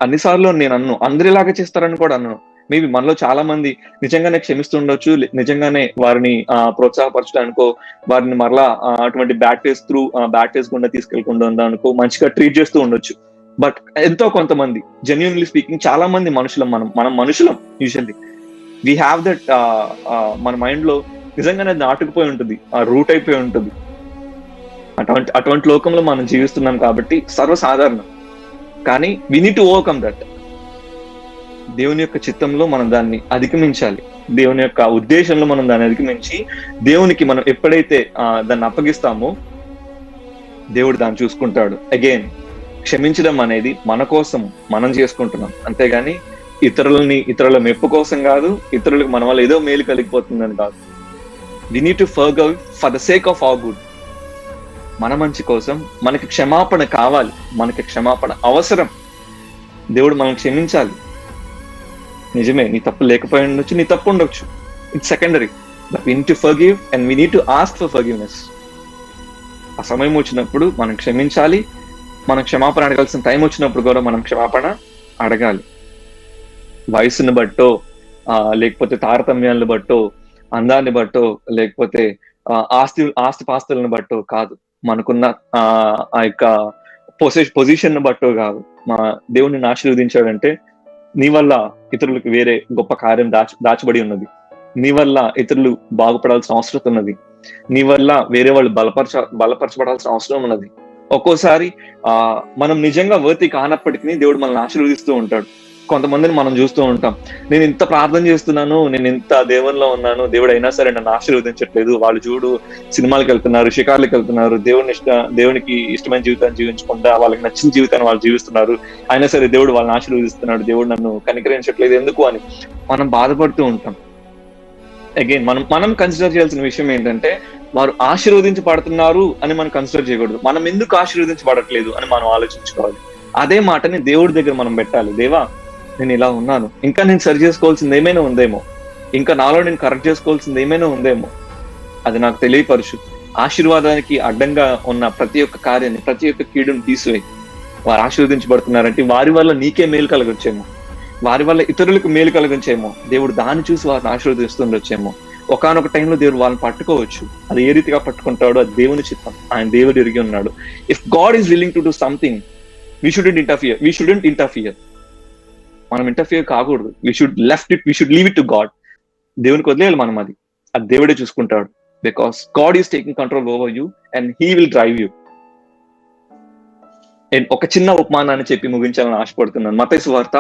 అన్నిసార్లు నేను అందరిలాగా చేస్తారని కూడా అన్నాను. మేబీ మనలో చాలా మంది నిజంగానే క్షమిస్తుండొచ్చు, నిజంగానే వారిని ప్రోత్సాహపరచడానికో, వారిని మరలా అటువంటి బ్యాడ్ ఫేస్ గుండా తీసుకెళ్లకుండా అనుకో మంచిగా ట్రీట్ చేస్తూ ఉండొచ్చు. బట్ ఎంతో కొంతమంది, జెన్యూన్లీ స్పీకింగ్, చాలా మంది మనుషులం, మనం మనుషులం. యూజువల్లీ వీ హ్యావ్ దట్, మన మైండ్ లో నిజంగానే నాటుకుపోయి ఉంటుంది, రూట్ అయిపోయి ఉంటుంది. అటువంటి లోకంలో మనం జీవిస్తున్నాం కాబట్టి సర్వసాధారణం. కానీ we need to overcome that. దేవుని యొక్క చిత్తంలో మనం దాన్ని అధిగమించాలి. దేవుని యొక్క ఉద్దేశంలో మనం దాన్ని అధిగమించి, దేవునికి మనం ఎప్పుడైతే దాన్ని అప్పగిస్తామో దేవుడు దాన్ని చూసుకుంటాడు. అగైన్, క్షమించడం అనేది మన కోసం మనం చేసుకుంటున్నాం, అంతేగాని ఇతరుల మెప్పు కోసం కాదు, ఇతరులకు మన వల్ల ఏదో మేలు కలిగిపోతుందని కాదు. We need to forgive for the sake of our good. మన మంచి కోసం మనకి క్షమాపణ కావాలి, మనకి క్షమాపణ అవసరం. దేవుడు మనం క్షమించాలి. నిజమే, నీ తప్పు లేకపోయి ఉండొచ్చు, నీ తప్పు ఉండొచ్చు, it's secondary. But we need to forgive and we need to ask for forgiveness. ఆ సమయం వచ్చినప్పుడు మనం క్షమించాలి. మనం క్షమాపణ అడగాల్సిన టైం వచ్చినప్పుడు కూడా మనం క్షమాపణ అడగాలి. వయసుని బట్టో, లేకపోతే తారతమ్యాలను బట్టో, అందాన్ని బట్టో, లేకపోతే ఆస్తిపాస్తులను బట్టో కాదు. మనకున్న ఆ యొక్క పొజిషన్ బట్టో కాదు. మా దేవుడిని ఆశీర్వదించాడంటే నీ వల్ల ఇతరులకు వేరే గొప్ప కార్యం దాచబడి ఉన్నది. నీ వల్ల ఇతరులు బాగుపడాల్సిన అవసరం ఉన్నది. నీ వల్ల వేరే వాళ్ళు బలపరచబడాల్సిన అవసరం ఉన్నది. ఒక్కోసారి మనం నిజంగా వర్తి కానప్పటికీ దేవుడు మనల్ని ఆశీర్వదిస్తూ ఉంటాడు. కొంతమందిని మనం చూస్తూ ఉంటాం, నేను ఇంత ప్రార్థన చేస్తున్నాను, నేను ఇంత దేవునిలో ఉన్నాను, దేవుడు అయినా సరే నన్ను ఆశీర్వదించట్లేదు. వాళ్ళు చూడు, సినిమాలకు వెళ్తున్నారు, షికార్లకు వెళ్తున్నారు, దేవునికి ఇష్టమైన జీవితాన్ని జీవించకుండా వాళ్ళకి నచ్చిన జీవితాన్ని వాళ్ళు జీవిస్తున్నారు, అయినా సరే దేవుడు వాళ్ళని ఆశీర్వదిస్తున్నాడు, దేవుడు నన్ను కనికరించట్లేదు ఎందుకు అని మనం బాధపడుతూ ఉంటాం. అగైన్, మనం కన్సిడర్ చేయాల్సిన విషయం ఏంటంటే, వారు ఆశీర్వదించబడుతున్నారు అని మనం కన్సిడర్ చేయకూడదు. మనం ఎందుకు ఆశీర్వదించబడట్లేదు అని మనం ఆలోచించుకోవాలి. అదే మాటని దేవుడి దగ్గర మనం పెట్టాలి. దేవా, నేను ఇలా ఉన్నాను, ఇంకా నేను సరి చేసుకోవాల్సింది ఏమైనా ఉందేమో, ఇంకా నాలో నేను కరెక్ట్ చేసుకోవాల్సింది ఏమైనా ఉందేమో, అది నాకు తెలియపరచు. ఆశీర్వాదానికి అడ్డంగా ఉన్న ప్రతి ఒక్క కార్యాన్ని, ప్రతి ఒక్క కీడుని తీసివేయి. వారు ఆశీర్వదించబడుతున్నారంటే వారి వల్ల నీకే మేలు కలగొచ్చేమో, వారి వల్ల ఇతరులకు మేలు కలిగించేమో, దేవుడు దాన్ని చూసి వారిని ఆశీర్వదిస్తుండొచ్చేమో. ఒకానొక టైంలో దేవుడు వాళ్ళని పట్టుకోవచ్చు. అది ఏ రీతిగా పట్టుకుంటాడో అది దేవుని చిత్తం, ఆయన దేవుడు ఎరిగి ఉన్నాడు. If God is willing to do something, we shouldn't interfere. మనం ఇంటర్ఫియర్ కాకూడదు. We should leave it to God. దేవునికి వదిలేయాలి మనం, అది దేవుడే చూసుకుంటాడు. Because God is taking control over you and he will drive you. ఒక చిన్న ఉపమానాన్ని చెప్పి ముగించాలని ఆశపడుతున్నాను. మత్తయి సువార్త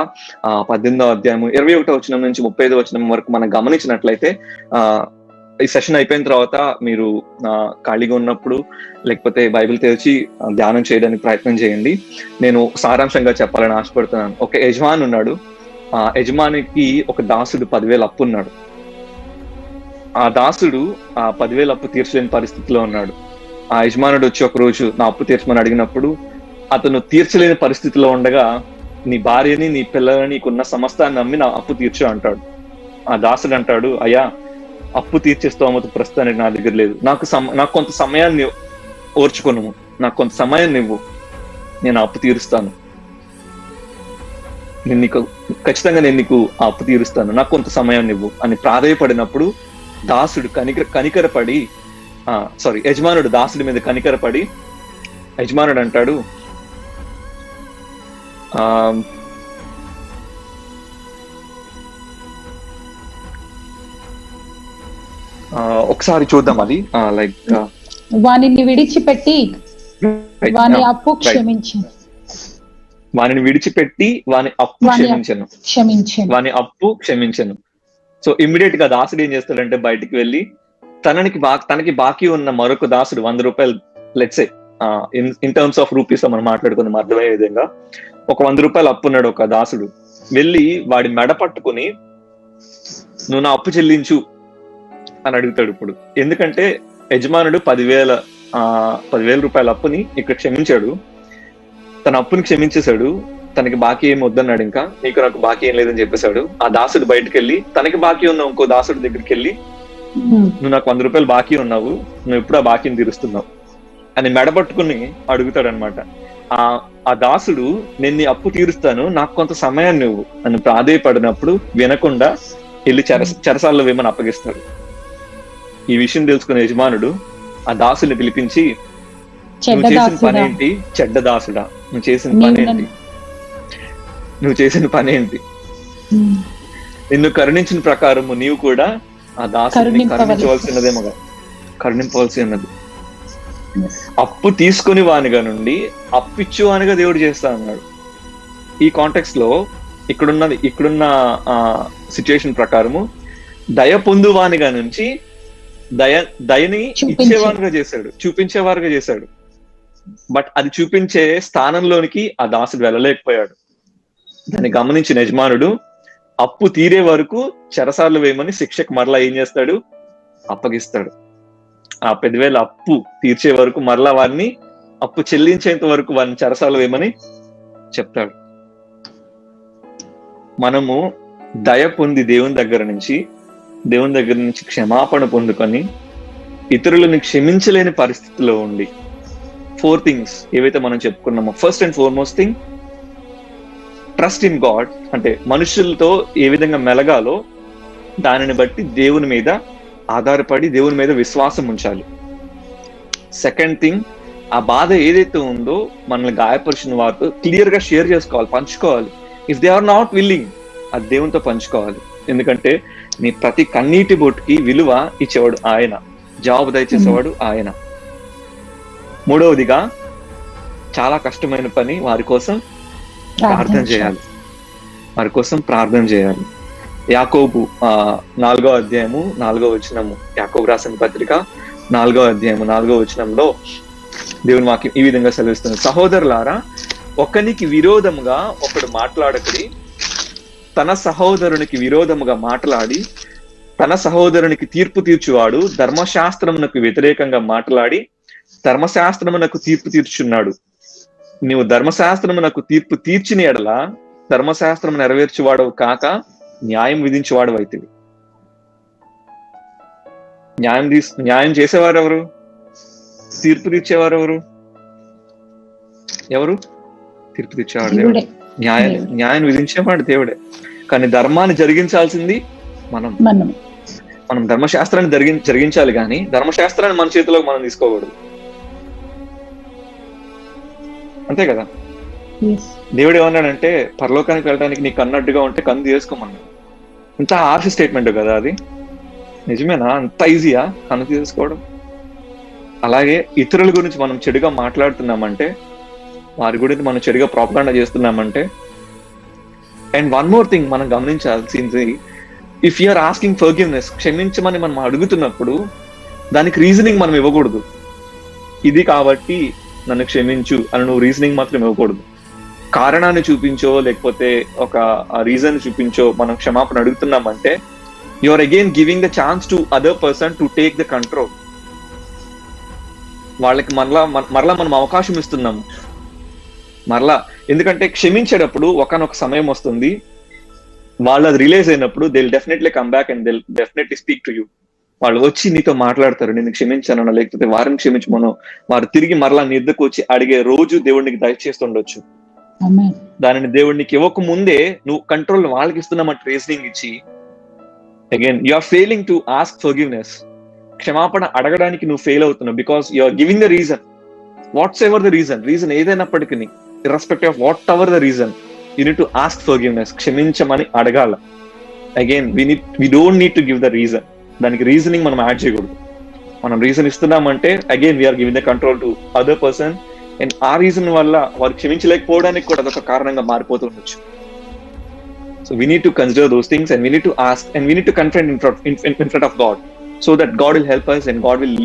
18వ అధ్యాయము 21వ వచనం నుంచి 35వ వచనం వరకు మనం గమనించినట్లయితే, ఈ సెషన్ అయిపోయిన తర్వాత మీరు ఖాళీగా ఉన్నప్పుడు లేకపోతే బైబిల్ తెరిచి ధ్యానం చేయడానికి ప్రయత్నం చేయండి. నేను సారాంశంగా చెప్పాలని ఆశపడుతున్నాను. ఒక యజమాని ఉన్నాడు. ఆ యజమానికి ఒక దాసుడు 10,000 అప్పు ఉన్నాడు. ఆ దాసుడు ఆ 10,000 అప్పు తీర్చలేని పరిస్థితిలో ఉన్నాడు. ఆ యజమానుడు వచ్చి ఒక రోజు నా అప్పు తీర్చమని అడిగినప్పుడు, అతను తీర్చలేని పరిస్థితిలో ఉండగా, నీ భార్యని, నీ పిల్లలని, నీకున్న సమస్తాన్ని అమ్మి నా అప్పు తీర్చు అంటాడు. ఆ దాసుడు అంటాడు, అయ్యా, అప్పు తీర్చే స్తోమత ప్రస్తుతానికి నా దగ్గర లేదు, నాకు కొంత సమయాన్ని ఓర్చుకొను, నాకు కొంత సమయాన్ని ఇవ్వు, నేను అప్పు తీరుస్తాను, ఖచ్చితంగా నేను నీకు ఆ అప్పు తీరుస్తాను, నాకు కొంత సమయాన్ని ఇవ్వు అని ప్రాధేయపడినప్పుడు దాసుడు యజమానుడు దాసుడి మీద కనికరపడి యజమానుడు అంటాడు, ఆ ఒకసారి చూద్దాం అది, లైక్ వానిని విడిచిపెట్టి వాని అప్పు క్షమించను. వానిని విడిచిపెట్టి వాని అప్పు క్షమించను. వాని అప్పు క్షమించను. సో ఇమ్మీడియట్ గా దాసుడు ఏం చేస్తాడంటే బయటికి వెళ్ళి తనకి బాకీ ఉన్న మరొక దాసుడు 100 రూపాయలు, let's say in terms of rupees మనం మాట్లాడుకుందాం అర్థమయ్యే విధంగా, ఒక 100 రూపాయలు అప్పు ఉన్నాడు ఒక దాసుడు. వెళ్ళి వాడి మెడ పట్టుకుని నువ్వు నా అప్పు చెల్లించు అని అడుగుతాడు. ఇప్పుడు ఎందుకంటే యజమానుడు 10,000 రూపాయల అప్పుని ఇక్కడ క్షమించాడు, తన అప్పుని క్షమించేశాడు, తనకి బాకీ ఏం వద్దన్నాడు, ఇంకా నీకు నాకు బాకీ ఏం లేదని చెప్పేశాడు. ఆ దాసుడు బయటకు వెళ్ళి తనకి బాకీ ఉన్న ఇంకో దాసుడి దగ్గరికి వెళ్ళి, నువ్వు నాకు 100 రూపాయలు బాకీ ఉన్నావు, నువ్వు ఎప్పుడు ఆ బాకీని తీరుస్తున్నావు అని మెడపట్టుకుని అడుగుతాడు అనమాట. ఆ దాసుడు, నేను నీ అప్పు తీరుస్తాను, నాకు కొంత సమయాన్ని నువ్వు అని ప్రాధేయపడినప్పుడు వినకుండా వెళ్ళి చెరసాల్లో వేమని అప్పగిస్తాడు. ఈ విషయం తెలుసుకున్న యజమానుడు ఆ దాసుని పిలిపించి, నువ్వు చేసిన పని ఏంటి చెడ్డ దాసుడా, నువ్వు చేసిన పని ఏంటి, నిన్ను కరుణించిన ప్రకారము నీవు కూడా ఆ దాసుని కరుణింపవలసి ఉన్నది. అప్పు తీసుకుని వానిగా నుండి అప్పిచ్చు వానిగా దేవుడు చేస్తా అన్నాడు. ఈ కాంటెక్స్ట్ లో ఇక్కడున్న సిచ్యుయేషన్ ప్రకారము దయ పొందువానిగా నుంచి దయని ఇచ్చేవారుగా చేశాడు, చూపించేవారుగా చేశాడు. బట్ అది చూపించే స్థానంలోనికి ఆ దాసుడు వెళ్ళలేకపోయాడు. దాన్ని గమనించిన యజమానుడు అప్పు తీరే వరకు చెరసాలు వేయమని శిక్షకు మరలా ఏం చేస్తాడు, అప్పగిస్తాడు. ఆ 10,000 అప్పు తీర్చే వరకు మరలా వారిని అప్పు చెల్లించేంత వరకు వారిని చెరసాలు వేయమని చెప్తాడు. మనము దయ పొంది దేవుని దగ్గర నుంచి క్షమాపణ పొందుకొని ఇతరులను క్షమించలేని పరిస్థితిలో ఉండి 4 things ఏవైతే మనం చెప్పుకున్నామో, first and foremost thing trust in God, అంటే మనుషులతో ఏ విధంగా మెలగాలో దానిని బట్టి దేవుని మీద ఆధారపడి దేవుని మీద విశ్వాసం ఉంచాలి. సెకండ్ థింగ్, ఆ బాధ ఏదైతే ఉందో మనల్ని గాయపరిచిన వారితో క్లియర్ గా షేర్ చేసుకోవాలి, పంచుకోవాలి. If they are not willing, అది దేవునితో పంచుకోవాలి. ఎందుకంటే నీ ప్రతి కన్నీటి బొట్టుకి విలువ ఇచ్చేవాడు ఆయన, జవాబు దయచేసేవాడు ఆయన. మూడవదిగా చాలా కష్టమైన పని, వారి కోసం ప్రార్థన చేయాలి. యాకోబు 4వ అధ్యాయము 4వ వచనము, యాకోబు రాసిన పత్రిక 4వ అధ్యాయము 4వ వచనంలో దేవుని వాక్యం ఈ విధంగా సెలవిస్తుంది, సహోదరులారా ఒకనికి విరోధముగా ఒకడు మాట్లాడకుడి, తన సహోదరునికి విరోధముగా మాట్లాడి తన సహోదరునికి తీర్పు తీర్చువాడు ధర్మశాస్త్రమునకు వ్యతిరేకంగా మాట్లాడి ధర్మశాస్త్రమునకు తీర్పు తీర్చున్నాడు. నీవు ధర్మశాస్త్రమునకు తీర్పు తీర్చిన ఎడల ధర్మశాస్త్రము నెరవేర్చువాడవు కాక న్యాయం విధించేవాడు అయితివి. న్యాయం చేసేవారు ఎవరు? తీర్పు తీర్చేవారు ఎవరు? తీర్పు తీర్చేవాడు దేవుడే. న్యాయం విధించేవాడు దేవుడే. కానీ ధర్మాన్ని జరిగించాల్సింది మనం ధర్మశాస్త్రాన్ని జరిగించాలి, కానీ ధర్మశాస్త్రాన్ని మన చేతిలోకి మనం తీసుకోకూడదు. అంతే కదా. దేవుడు ఏమన్నాడంటే, పరలోకానికి వెళ్ళడానికి నీకు కన్నట్టుగా ఉంటే కన్ను తీసుకోమన్నాడు. ఇంత హార్ష్ స్టేట్మెంట్ కదా అది. నిజమేనా? అంత ఈజీయా కన్ను తీసుకోవడం? అలాగే ఇతరుల గురించి మనం చెడుగా మాట్లాడుతున్నామంటే, వారి గురించి మనం చెడుగా ప్రాపగాండా చేస్తున్నామంటే, అండ్ వన్ మోర్ థింగ్ మనం గమనించాల్సింది, ఇఫ్ యూఆర్ ఆస్కింగ్ ఫర్గివ్నెస్, క్షమించమని మనం అడుగుతున్నప్పుడు దానికి రీజనింగ్ మనం ఇవ్వకూడదు. ఇది కాబట్టి నన్ను క్షమించు అని నువ్వు రీజనింగ్ మాత్రం ఇవ్వకూడదు. కారణాన్ని చూపించో లేకపోతే ఒక రీజన్ చూపించో మనం క్షమాపణ అడుగుతున్నామంటే, you are again giving the chance to other person to take the control. వాళ్ళకి మరలా మనం అవకాశం ఇస్తున్నాము మరలా. ఎందుకంటే క్షమించేటప్పుడు ఒకనొక సమయం వస్తుంది, వాళ్ళు అది రిలీజ్ అయినప్పుడు they will definitely come back and they will definitely speak to you. వాళ్ళు వచ్చి నీతో మాట్లాడతారు, నేను క్షమించానో లేకపోతే వారిని క్షమించమనో. వారు తిరిగి మరలా నీ ఎద్దుకు వచ్చి అడిగే రోజు దేవుడికి దయచేస్తుండొచ్చు. దానిని దేవుడికి ఇవ్వక ముందే నువ్వు కంట్రోల్ వాళ్ళకి ఇస్తున్నామంటే రీజనింగ్ ఇచ్చి, again you are failing to ask forgiveness. క్షమాపణ అడగడానికి నువ్వు ఫెయిల్ అవుతున్నావు, because you are giving the reason. Whatsoever the reason ఏదైనప్పటికీ, irrespective of whatever the reason, you need to ask forgiveness, క్షమించమని అడగాల. Again we don't need to give the reason. దానికి reasoning మనం add చేయకూడదు. మనం reason ఇస్తున్నామంటే again we are giving the control to other person, and ఆ reason వల్ల వారు క్షమించలేకపోవడానికి కూడా అదొక కారణంగా మారిపోతూ ఉండొచ్చు. So we need to consider those things and we need to ask and we need to confront in front of God, so that God will help us and God will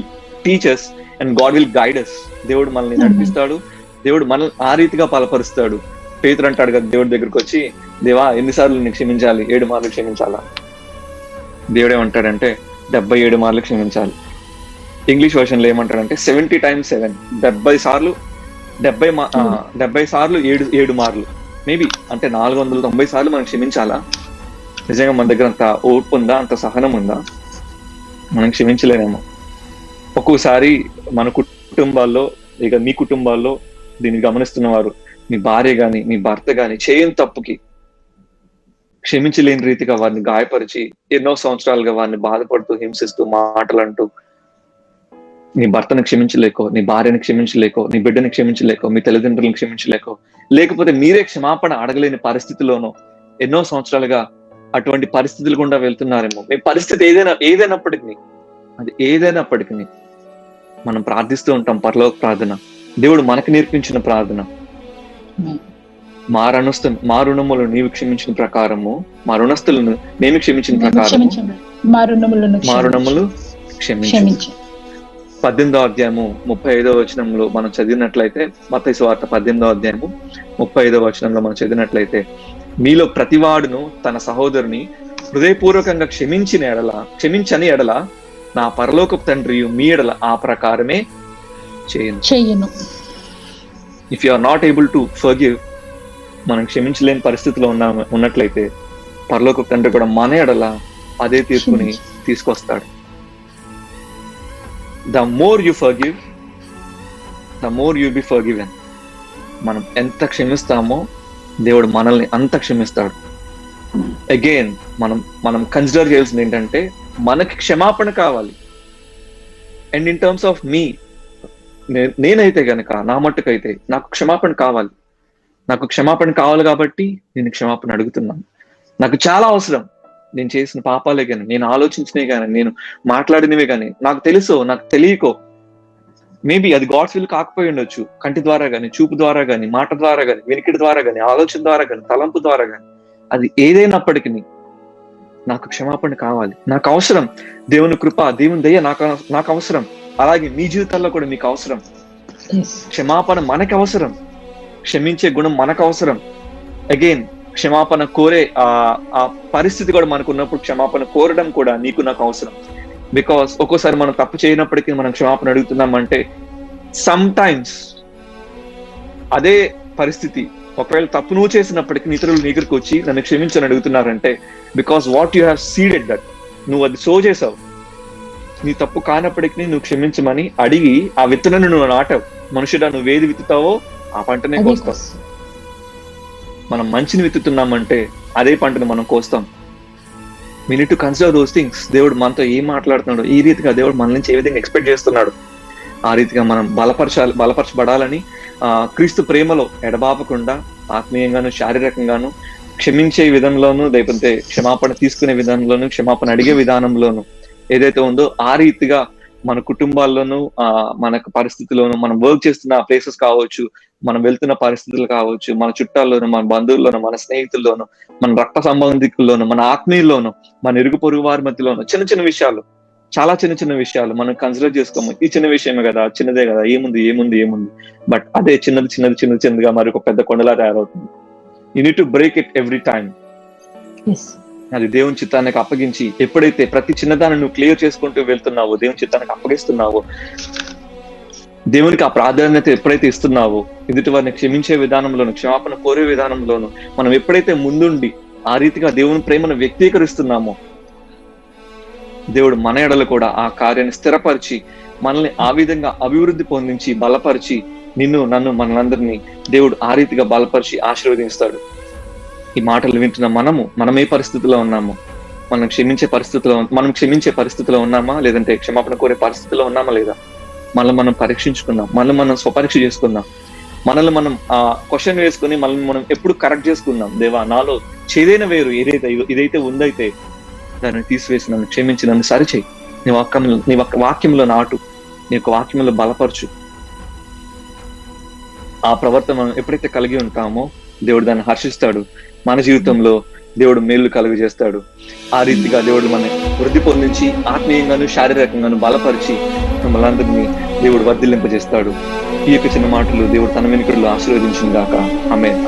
teach us and God will guide us. దేవుడు మనల్ని నడిపిస్తాడు, దేవుడు మనల్ని ఆ రీతిగా బలపరుస్తాడు. పేతురు అంటాడు కదా దేవుడి దగ్గరకు వచ్చి, దేవా ఎన్నిసార్లు నేను క్షమించాలి? 7 మార్లు క్షమించాలా? దేవుడు ఏమంటాడంటే 77 మార్లు క్షమించాలి. ఇంగ్లీష్ వర్షన్ లో ఏమంటాడంటే 70 times 7, 70 సార్లు 7 మార్లు. మేబీ అంటే 490 సార్లు మనం క్షమించాలా? నిజంగా మన దగ్గర అంత ఓర్పు ఉందా, అంత సహనం ఉందా? మనం క్షమించలేనేమో. ఒక్కోసారి మన కుటుంబాల్లో, ఇక మీ కుటుంబాల్లో దీన్ని గమనిస్తున్న వారు, మీ భార్య గాని మీ భర్త గాని చేయని తప్పుకి క్షమించలేని రీతిగా వారిని గాయపరిచి ఎన్నో సంవత్సరాలుగా వారిని బాధపడుతూ, హింసిస్తూ, మాటలంటూ, నీ భర్తను క్షమించలేకో, నీ భార్యను క్షమించలేకో, నీ బిడ్డని క్షమించలేకో, మీ తల్లిదండ్రులను క్షమించలేకో, లేకపోతే మీరే క్షమాపణ అడగలేని పరిస్థితిలోనో ఎన్నో సంవత్సరాలుగా అటువంటి పరిస్థితులు గుండా వెళ్తున్నారేమో. మీ పరిస్థితి ఏదైనప్పటికీ మనం ప్రార్థిస్తూ ఉంటాం పరలోక ప్రార్థన. దేవుడు మనకు నేర్పించిన ప్రార్థన, మా రుణములను నీవు క్షమించిన ప్రకారము, మా రుణస్తులను మేము క్షమించిన ప్రకారము మా రుణములు క్షమించు. 18వ అధ్యాయము 35వ వచనంలో మనం చదివినట్లయితే, మత్తయి సువార్త 18వ అధ్యాయము 35వ వచనంలో మనం చదివినట్లయితే, మీలో ప్రతివాడును తన సహోదరుని హృదయపూర్వకంగా క్షమించని ఎడల నా పరలోకపు తండ్రి మీ ఎడల ఆ ప్రకారమే చేయను. If you are not able to forgive, మనం క్షమించలేని పరిస్థితిలో ఉన్నట్లయితే పరలోకపు తండ్రి కూడా మన ఎడల అదే తీర్పుని తీసుకొస్తాడు. The more you forgive, the more you'll be forgiven. మనం ఎంత క్షమిస్తామో దేవుడు మనల్ని అంత క్షమిస్తాడు. అగైన్ మనం కన్సిడర్ చేయాల్సింది ఏంటంటే, మనకి క్షమాపణ కావాలి. అండ్ ఇన్ టర్మ్స్ ఆఫ్ మీ, నేనైతే గనక నా మట్టుకైతే నాకు క్షమాపణ కావాలి. నాకు క్షమాపణ కావాలి కాబట్టి నేను క్షమాపణ అడుగుతున్నాను. నాకు చాలా అవసరం. నేను చేసిన పాపాలే కానీ, నేను ఆలోచించినవి కానీ, నేను మాట్లాడినవి కానీ, నాకు తెలుసో నాకు తెలియకో, మేబీ అది గాడ్స్ విల్ కాకపోయి ఉండొచ్చు. కంటి ద్వారా కానీ, చూపు ద్వారా కానీ, మాట ద్వారా కానీ, వెనికిడి ద్వారా కానీ, ఆలోచన ద్వారా కానీ, తలంపు ద్వారా కానీ, అది ఏదైనప్పటికీ నాకు క్షమాపణ కావాలి. నాకు అవసరం. దేవుని కృప, దేవుని దయ నాకు అవసరం. అలాగే మీ జీవితాల్లో కూడా మీకు అవసరం. క్షమాపణ మనకు అవసరం. క్షమించే గుణం మనకు అవసరం. అగైన్ క్షమాపణ కోరే ఆ పరిస్థితి కూడా మనకు ఉన్నప్పుడు క్షమాపణ కోరడం కూడా నీకు నాకు అవసరం. బికాస్ ఒక్కోసారి మనం తప్పు చేయనప్పటికీ మనం క్షమాపణ అడుగుతున్నామంటే, సమ్ టైమ్స్ అదే పరిస్థితి ఒకవేళ తప్పు నువ్వు చేసినప్పటికీ ఇతరులు నీ దగ్గరికి వచ్చి నన్ను క్షమించని అడుగుతున్నారంటే, because what you have seeded that, నువ్వు అది సో చేసావు. నీ తప్పు కానప్పటికీ నువ్వు క్షమించమని అడిగి ఆ విత్తనాన్ని నువ్వు నాటావు. మనుషుడా, నువ్వు ఏది విత్తుతావో ఆ పంటనే కోస్తావు. మనం మంచిని విత్తుతున్నామంటే అదే పంటను మనం కోస్తాం. we need to consider those things. దేవుడు మనతో ఏం మాట్లాడుతున్నాడు, ఈ రీతిగా దేవుడు మన నుంచి ఏ విధంగా ఎక్స్పెక్ట్ చేస్తున్నాడు, ఆ రీతిగా మనం బలపరచబడాలని, క్రీస్తు ప్రేమలో ఎడబాపకుండా ఆత్మీయంగాను శారీరకంగాను క్షమించే విధంలోను, లేకపోతే క్షమాపణ తీసుకునే విధానంలోను, క్షమాపణ అడిగే విధానంలోను ఏదైతే ఉందో ఆ రీతిగా మన కుటుంబాల్లోనూ, మనకు పరిస్థితుల్లోనూ, మనం వర్క్ చేస్తున్న ప్లేసెస్ కావచ్చు, మనం వెళ్తున్న పరిస్థితులు కావచ్చు, మన చుట్టాల్లోనూ, మన బంధువుల్లోనూ, మన స్నేహితుల్లోనూ, మన రక్త సంబంధికుల్లోనూ, మన ఆత్మీయుల్లోనూ, మన ఇరుగు పొరుగు వారి మధ్యలోనూ చిన్న చిన్న విషయాలు, చాలా చిన్న చిన్న విషయాలు మనం కన్సిడర్ చేసుకోము. ఈ చిన్న విషయమే కదా, చిన్నదే కదా, ఏముంది. బట్ అదే చిన్నదిగా మరి ఒక పెద్ద కొండలా తయారవుతుంది. You need to break it every time. అది దేవుని చిత్తానికి అప్పగించి, ఎప్పుడైతే ప్రతి చిన్నదాన్ని నువ్వు క్లియర్ చేసుకుంటూ వెళ్తున్నావో, దేవుని చిత్తానికి అప్పగిస్తున్నావో, దేవునికి ఆ ప్రాధాన్యత ఎప్పుడైతే ఇస్తున్నావో, ఎదుటి వారిని క్షమించే విధానంలోను, క్షమాపణ కోరే విధానంలోను మనం ఎప్పుడైతే ముందుండి ఆ రీతిగా దేవుని ప్రేమను వ్యక్తీకరిస్తున్నామో, దేవుడు మన ఎడలు కూడా ఆ కార్యాన్ని స్థిరపరిచి మనల్ని ఆ విధంగా అభివృద్ధి పొందించి బలపరిచి, నిన్ను నన్ను మనందరినీ దేవుడు ఆ రీతిగా బలపరిచి ఆశీర్వదిస్తాడు. ఈ మాటలు వింటున్న మనం ఏ పరిస్థితిలో ఉన్నామో, మనం క్షమించే పరిస్థితిలో ఉన్నామా, లేదంటే క్షమాపణ కోరే పరిస్థితిలో ఉన్నామా లేదా? మనల్ని మనం పరీక్షించుకుందాం, మనల్ని మనం స్వపరీక్ష చేసుకుందాం, మనల్ని మనం క్వశ్చన్ వేసుకుని మనల్ని మనం ఎప్పుడు కరెక్ట్ చేసుకుందాం. దేవా, నాలో చేదైన వేరు ఇదైతే ఉందైతే దాన్ని తీసివేసి నన్ను క్షమించి నన్ను సరిచేయి, నీ వాక్యంలో నాటు, నీ యొక్క వాక్యంలో బలపరచు. ఆ ప్రవర్తన మనం ఎప్పుడైతే కలిగి ఉంటామో దేవుడు దాన్ని హర్షిస్తాడు. మన జీవితంలో దేవుడు మేలు కలుగజేస్తాడు. ఆ రీతిగా దేవుడు మన వృద్ధి పొందించి ఆత్మీయంగాను శారీరకంగాను బలపరిచి మిమ్మల్ని అందరినీ దేవుడు వర్ధిల్లింపజేస్తాడు. ఈ యొక్క చిన్న మాటలు దేవుడు తన వెనుకల్లో ఆశీర్వదించిన గాక. ఆమేన్.